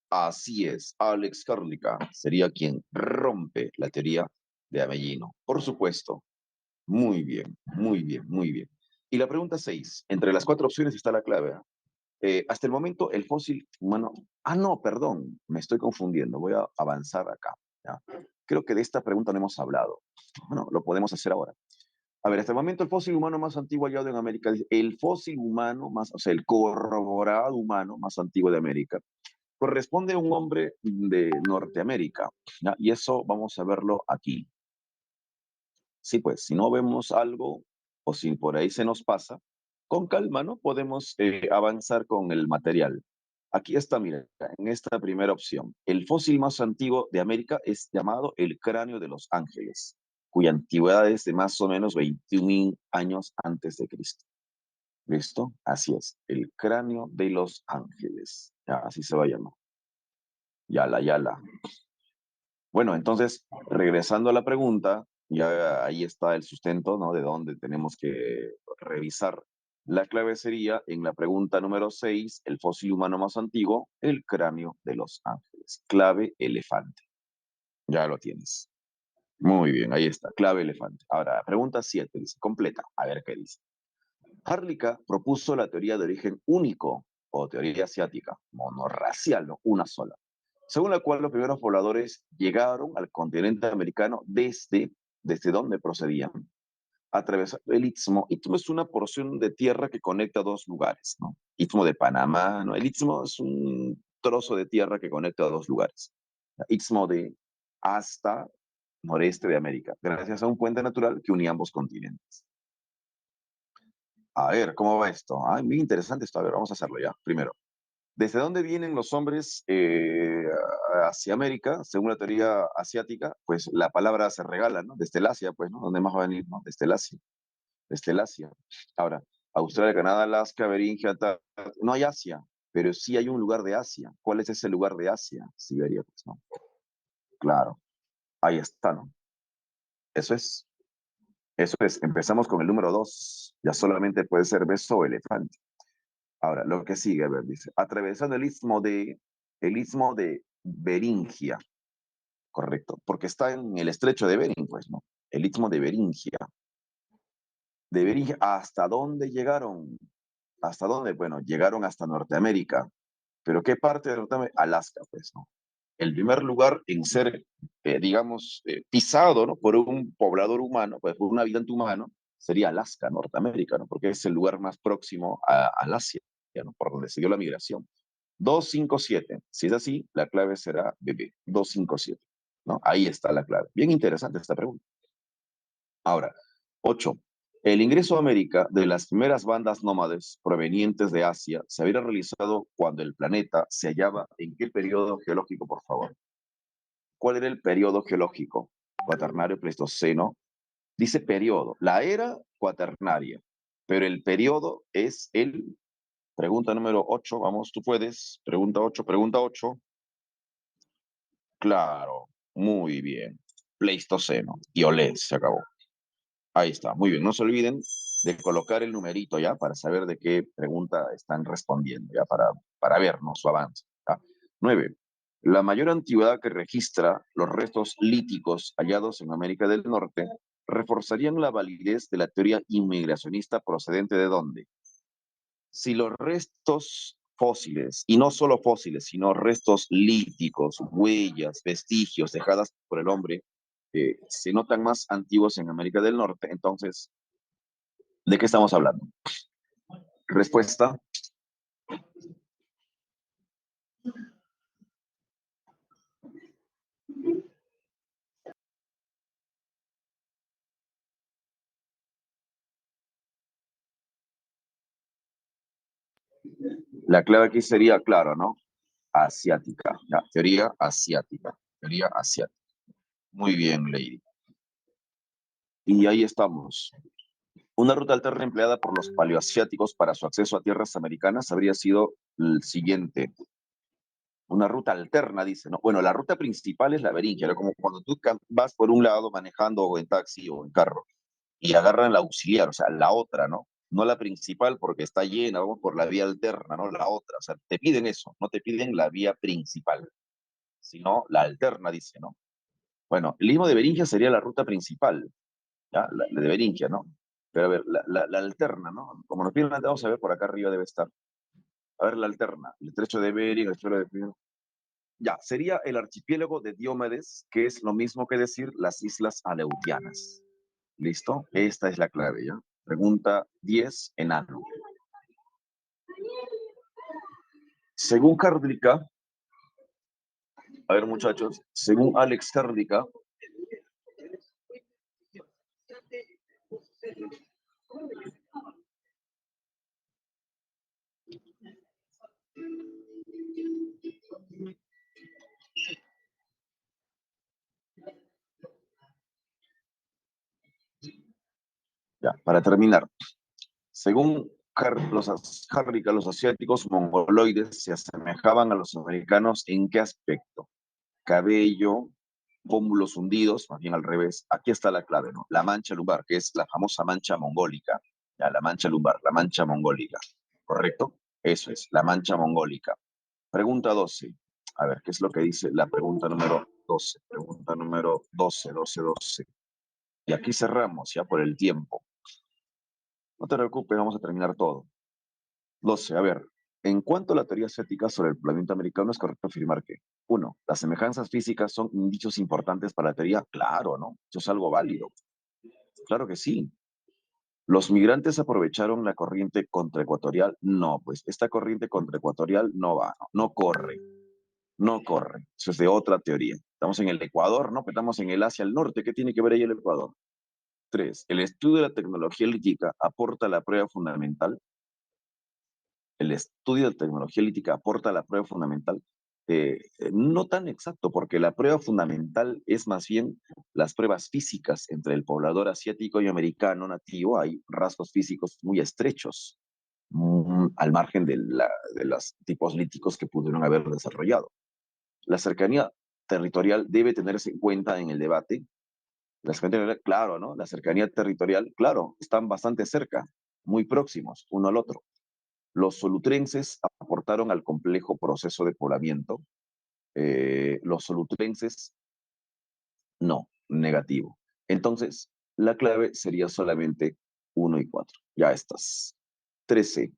Así es. Alex Karlika sería quien rompe la teoría de Amellino. Por supuesto. Muy bien, muy bien, muy bien. Y la pregunta 6. Entre las cuatro opciones está la clave. Hasta el momento, el fósil humano... Ah, no, perdón, me estoy confundiendo. Voy a avanzar acá. ¿Ya? Creo que de esta pregunta no hemos hablado. Bueno, lo podemos hacer ahora. A ver, hasta el momento el fósil humano más antiguo hallado en América, el fósil humano más, o sea, el corroborado humano más antiguo de América, corresponde a un hombre de Norteamérica, ¿ya? Y eso vamos a verlo aquí. Sí, pues si no vemos algo o si por ahí se nos pasa, con calma, ¿no? Podemos avanzar con el material. Aquí está, mira, en esta primera opción. El fósil más antiguo de América es llamado el cráneo de los ángeles, cuya antigüedad es de más o menos 21.000 años antes de Cristo. ¿Listo? Así es, el cráneo de los ángeles. Ya, así se va a llamar. Yala, yala. Bueno, entonces, regresando a la pregunta, ya ahí está el sustento, ¿no? De dónde tenemos que revisar. La clave sería en la pregunta número 6, el fósil humano más antiguo, el cráneo de los ángeles. Clave elefante. Ya lo tienes. Muy bien, ahí está, clave elefante. Ahora, pregunta 7, dice, completa. A ver qué dice. Harlica propuso la teoría de origen único o teoría asiática, monorracial, ¿no? Una sola, según la cual los primeros pobladores llegaron al continente americano desde donde procedían, atravesando el Istmo. Istmo es una porción de tierra que conecta dos lugares, ¿no? Istmo de Panamá, ¿no? El Istmo es un trozo de tierra que conecta a dos lugares. Istmo de hasta noreste de América, gracias a un puente natural que unía ambos continentes. A ver, ¿cómo va esto? Ay, muy interesante esto. A ver, vamos a hacerlo ya. Primero, ¿desde dónde vienen los hombres hacia América? Según la teoría asiática, pues la palabra se regala, ¿no? Desde el Asia, pues, ¿no? ¿Dónde más va a venir, no? Desde el Asia. Desde el Asia. Ahora, Australia, Canadá, Alaska, Beringia, no hay Asia, pero sí hay un lugar de Asia. ¿Cuál es ese lugar de Asia? Siberia, pues, ¿no? Claro, ahí está, ¿no? Eso es. Eso es. Empezamos con el número dos. Ya solamente puede ser beso o elefante. Ahora, lo que sigue, a ver, dice, atravesando el istmo de Beringia, correcto, porque está en el estrecho de Bering, pues, ¿no? El istmo de Beringia, ¿hasta dónde llegaron? ¿Hasta dónde? Bueno, llegaron hasta Norteamérica, pero ¿qué parte de Norteamérica? Alaska, pues, ¿no? El primer lugar en ser, digamos, pisado, ¿no? Por un poblador humano, pues, por un habitante humano, sería Alaska, Norteamérica, ¿no? Porque es el lugar más próximo al Asia, ¿no? Por donde se dio la migración. 257. Si es así, la clave será BB, 257, ¿no? Ahí está la clave. Bien interesante esta pregunta. Ahora, 8. El ingreso a América de las primeras bandas nómades provenientes de Asia se había realizado cuando el planeta se hallaba en qué periodo geológico, por favor. ¿Cuál era el periodo geológico? Cuaternario, Pleistoceno. Dice periodo. La era cuaternaria, pero el periodo es el. Pregunta número 8, vamos, tú puedes. Pregunta 8, pregunta 8. Claro, muy bien. Pleistoceno. Y olé, se acabó. Ahí está, muy bien. No se olviden de colocar el numerito ya para saber de qué pregunta están respondiendo, ya para ver, ¿no? Su avance. ¿Ya? 9. La mayor antigüedad que registra los restos líticos hallados en América del Norte reforzarían la validez de la teoría inmigracionista procedente de dónde. Si los restos fósiles, y no solo fósiles, sino restos líticos, huellas, vestigios dejadas por el hombre, se notan más antiguos en América del Norte, entonces, ¿de qué estamos hablando? Respuesta, la clave aquí sería, claro, ¿no? Asiática, ya, teoría asiática, teoría asiática. Muy bien, Lady. Y ahí estamos. Una ruta alterna empleada por los paleoasiáticos para su acceso a tierras americanas habría sido el siguiente. Una ruta alterna, dice, ¿no? Bueno, la ruta principal es la beringia, era como cuando tú vas por un lado manejando o en taxi o en carro y agarran la auxiliar, o sea, la otra, ¿no? No la principal porque está llena, vamos por la vía alterna, ¿no? La otra, o sea, te piden eso, no te piden la vía principal, sino la alterna, dice, ¿no? Bueno, el Istmo de Beringia sería la ruta principal, ¿ya? La de Beringia, ¿no? Pero a ver, la alterna, ¿no? Como nos piden, vamos a ver, por acá arriba debe estar. A ver, la alterna, el estrecho de Bering, el estrecho de. Ya, sería el archipiélago de Diomedes, que es lo mismo que decir las islas Aleutianas. ¿Listo? Esta es la clave, ¿ya? Pregunta 10, enano. Según Hardlicka, a ver muchachos, según Alex Hardlicka, ya, para terminar, según Hardlicka, los asiáticos mongoloides se asemejaban a los americanos ¿en qué aspecto? Cabello, pómulos hundidos, más bien al revés. Aquí está la clave, ¿no? La mancha lumbar, que es la famosa mancha mongólica. Ya, la mancha lumbar, la mancha mongólica. ¿Correcto? Eso es, la mancha mongólica. Pregunta 12. A ver, ¿qué es lo que dice la pregunta número 12? Pregunta número 12, 12, 12. Y aquí cerramos ya por el tiempo. No te preocupes, vamos a terminar todo. 12. A ver, en cuanto a la teoría estética sobre el planeta americano, es correcto afirmar que, uno, las semejanzas físicas son indicios importantes para la teoría. Claro, ¿no? Eso es algo válido. Claro que sí. ¿Los migrantes aprovecharon la corriente contraecuatorial? No, pues esta corriente contraecuatorial no va, no corre, no corre. Eso es de otra teoría. Estamos en el Ecuador, ¿no? Estamos en el Asia al norte. ¿Qué tiene que ver ahí el Ecuador? Tres, el estudio de la tecnología lítica aporta la prueba fundamental. El estudio de tecnología lítica aporta la prueba fundamental. No tan exacto, porque la prueba fundamental es más bien las pruebas físicas entre el poblador asiático y americano nativo. Hay rasgos físicos muy estrechos, al margen de los tipos líticos que pudieron haber desarrollado. La cercanía territorial debe tenerse en cuenta en el debate. La cercanía territorial, claro, ¿no? La cercanía territorial, claro, están bastante cerca, muy próximos uno al otro. Los solutrenses aportaron al complejo proceso de poblamiento. Los solutrenses, no, negativo. Entonces, la clave sería solamente uno y 4. Ya estás. 13.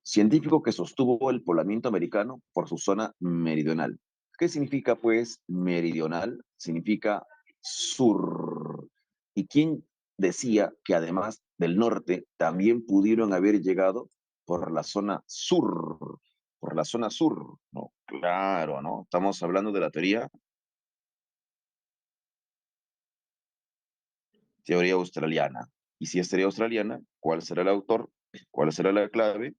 Científico que sostuvo el poblamiento americano por su zona meridional. ¿Qué significa, pues, meridional? Significa sur. ¿Y quién decía que además del norte también pudieron haber llegado por la zona sur? Por la zona sur. No, claro, ¿no? Estamos hablando de la teoría australiana. Y si es teoría australiana, ¿cuál será el autor? ¿Cuál será la clave?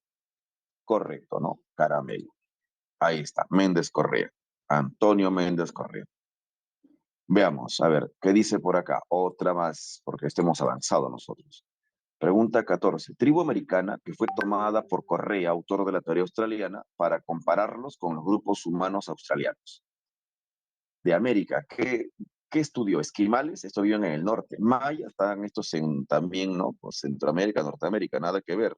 Correcto, ¿no? Caramelo. Ahí está, Méndez Correa. Antonio Méndez Correa. Veamos, a ver, ¿qué dice por acá? Otra más, porque hemos avanzado nosotros. Pregunta 14. Tribu americana que fue tomada por Correa, autor de la teoría australiana, para compararlos con los grupos humanos australianos. De América, ¿qué estudió? Esquimales, estos viven en el norte. Mayas, están estos también, ¿no? Pues Centroamérica, Norteamérica, nada que ver.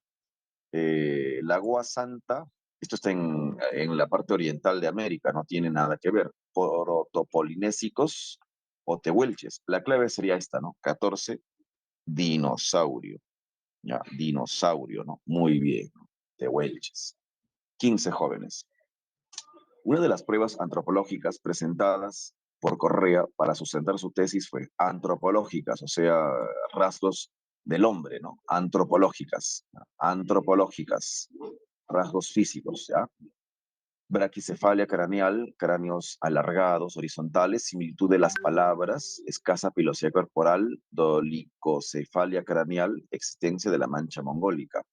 Lagoa Santa, esto está en la parte oriental de América, no tiene nada que ver. Protopolinésicos o tehuelches. La clave sería esta, ¿no? 14, dinosaurio. Ya, dinosaurio, ¿no? Muy bien, ¿no? Tehuelches. 15 jóvenes. Una de las pruebas antropológicas presentadas por Correa para sustentar su tesis fue antropológicas, o sea, rasgos del hombre, ¿no? Antropológicas, antropológicas, rasgos físicos, ¿ya? Braquicefalia craneal, cráneos alargados, horizontales, similitud de las palabras, escasa pilosía corporal, dolicocefalia craneal, existencia de la mancha mongólica.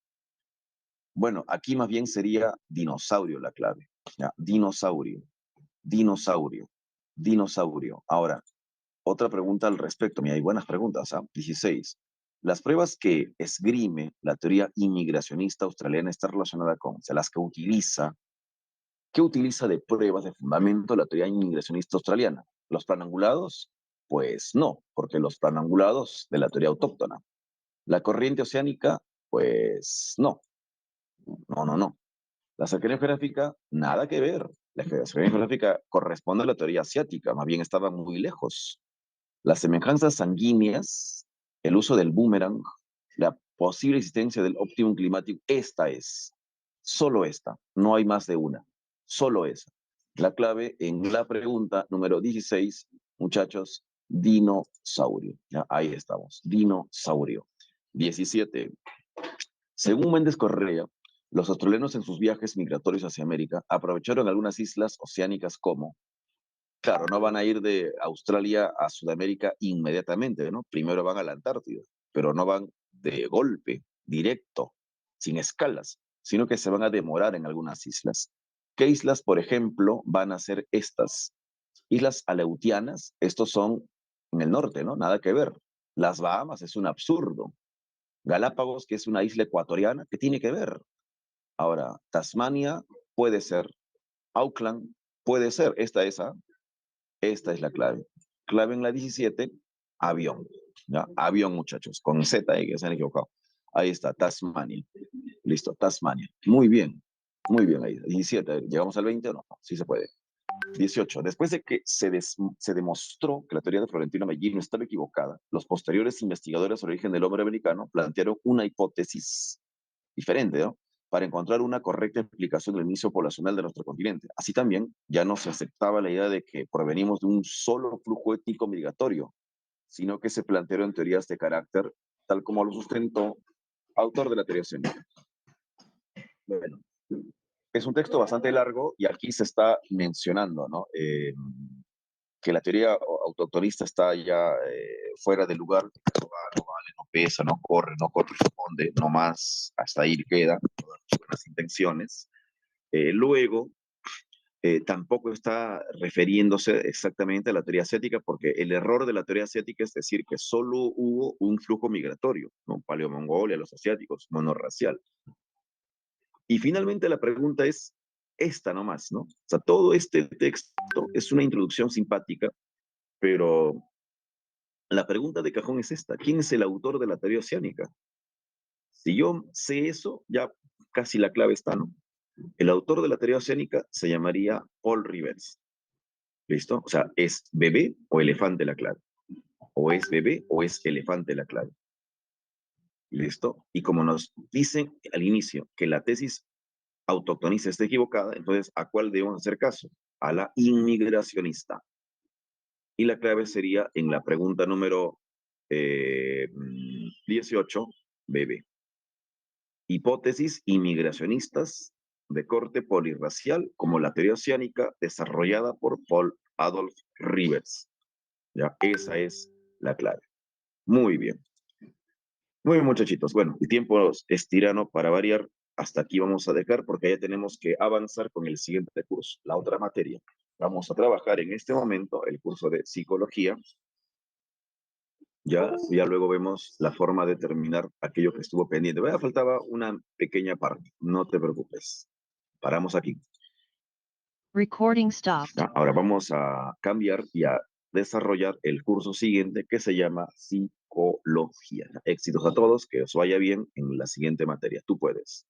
Bueno, aquí más bien sería dinosaurio la clave, ¿ya? Dinosaurio, dinosaurio, dinosaurio. Ahora, otra pregunta al respecto. Mira, hay buenas preguntas. 16. Las pruebas que esgrime la teoría inmigracionista australiana está relacionada con, o sea, las que utiliza, ¿qué utiliza de pruebas de fundamento la teoría inmigracionista australiana? ¿Los planangulados? Pues no, porque los planangulados de la teoría autóctona. ¿La corriente oceánica? Pues no, no, no, no. La cercanía geográfica, nada que ver. La cercanía geográfica corresponde a la teoría asiática, más bien estaba muy lejos. Las semejanzas sanguíneas, el uso del boomerang, la posible existencia del óptimum climático, esta es, solo esta, no hay más de una, solo esa. La clave en la pregunta número 16, muchachos, dinosaurio. Ya, ahí estamos, dinosaurio. 17. Según Méndez Correa, los australianos en sus viajes migratorios hacia América aprovecharon algunas islas oceánicas como, claro, no van a ir de Australia a Sudamérica inmediatamente, ¿no? Primero van a la Antártida, pero no van de golpe, directo, sin escalas, sino que se van a demorar en algunas islas. ¿Qué islas, por ejemplo, van a ser estas? Islas Aleutianas, estos son en el norte, ¿no? Nada que ver. Las Bahamas es un absurdo. Galápagos, que es una isla ecuatoriana, ¿qué tiene que ver? Ahora, Tasmania puede ser, Auckland puede ser, esta es la clave. Clave en la 17, avión. ¿Ya? Avión, muchachos, con Z, que se han equivocado. Ahí está, Tasmania. Listo, Tasmania. Muy bien ahí. 17, ¿llegamos al 20 o no? Sí se puede. 18. Después de que se demostró que la teoría de Florentino Mellino estaba equivocada, los posteriores investigadores sobre el origen del hombre americano plantearon una hipótesis diferente, ¿no? Para encontrar una correcta explicación del inicio poblacional de nuestro continente. Así también, ya no se aceptaba la idea de que provenimos de un solo flujo étnico migratorio, sino que se plantearon teorías de carácter tal como lo sustentó, autor de la teoría sionista. Bueno, es un texto bastante largo y aquí se está mencionando, ¿no? Que la teoría autoctonista está ya fuera de lugar, no va, no vale, no pesa, no corre, no corresponde, no más, hasta ahí queda, todas las buenas intenciones. Luego, tampoco está refiriéndose exactamente a la teoría asiática, porque el error de la teoría asiática es decir que solo hubo un flujo migratorio, ¿no? Paleomongolia, los asiáticos, monorracial. Y finalmente la pregunta es esta nomás, ¿no? O sea, todo este texto es una introducción simpática, pero la pregunta de cajón es esta: ¿quién es el autor de la teoría oceánica? Si yo sé eso, ya casi la clave está, ¿no? El autor de la teoría oceánica se llamaría Paul Rivers. ¿Listo? O sea, ¿es bebé o elefante la clave? ¿O es bebé o es elefante la clave? ¿Listo? Y como nos dicen al inicio que la tesis autoctonista está equivocada, entonces, ¿a cuál debemos hacer caso? A la inmigracionista. Y la clave sería en la pregunta número 18, bebé. Hipótesis inmigracionistas de corte polirracial como la teoría oceánica desarrollada por Paul Adolf Rivers. Ya, esa es la clave. Muy bien. Muy bien, muchachitos. Bueno, el tiempo es tirano para variar. Hasta aquí vamos a dejar porque ya tenemos que avanzar con el siguiente curso, la otra materia. Vamos a trabajar en este momento el curso de psicología. Ya luego vemos la forma de terminar aquello que estuvo pendiente. Faltaba una pequeña parte, no te preocupes. Paramos aquí. Recording stopped. Ahora vamos a cambiar y a desarrollar el curso siguiente que se llama psicología. Éxitos a todos, que os vaya bien en la siguiente materia. Tú puedes.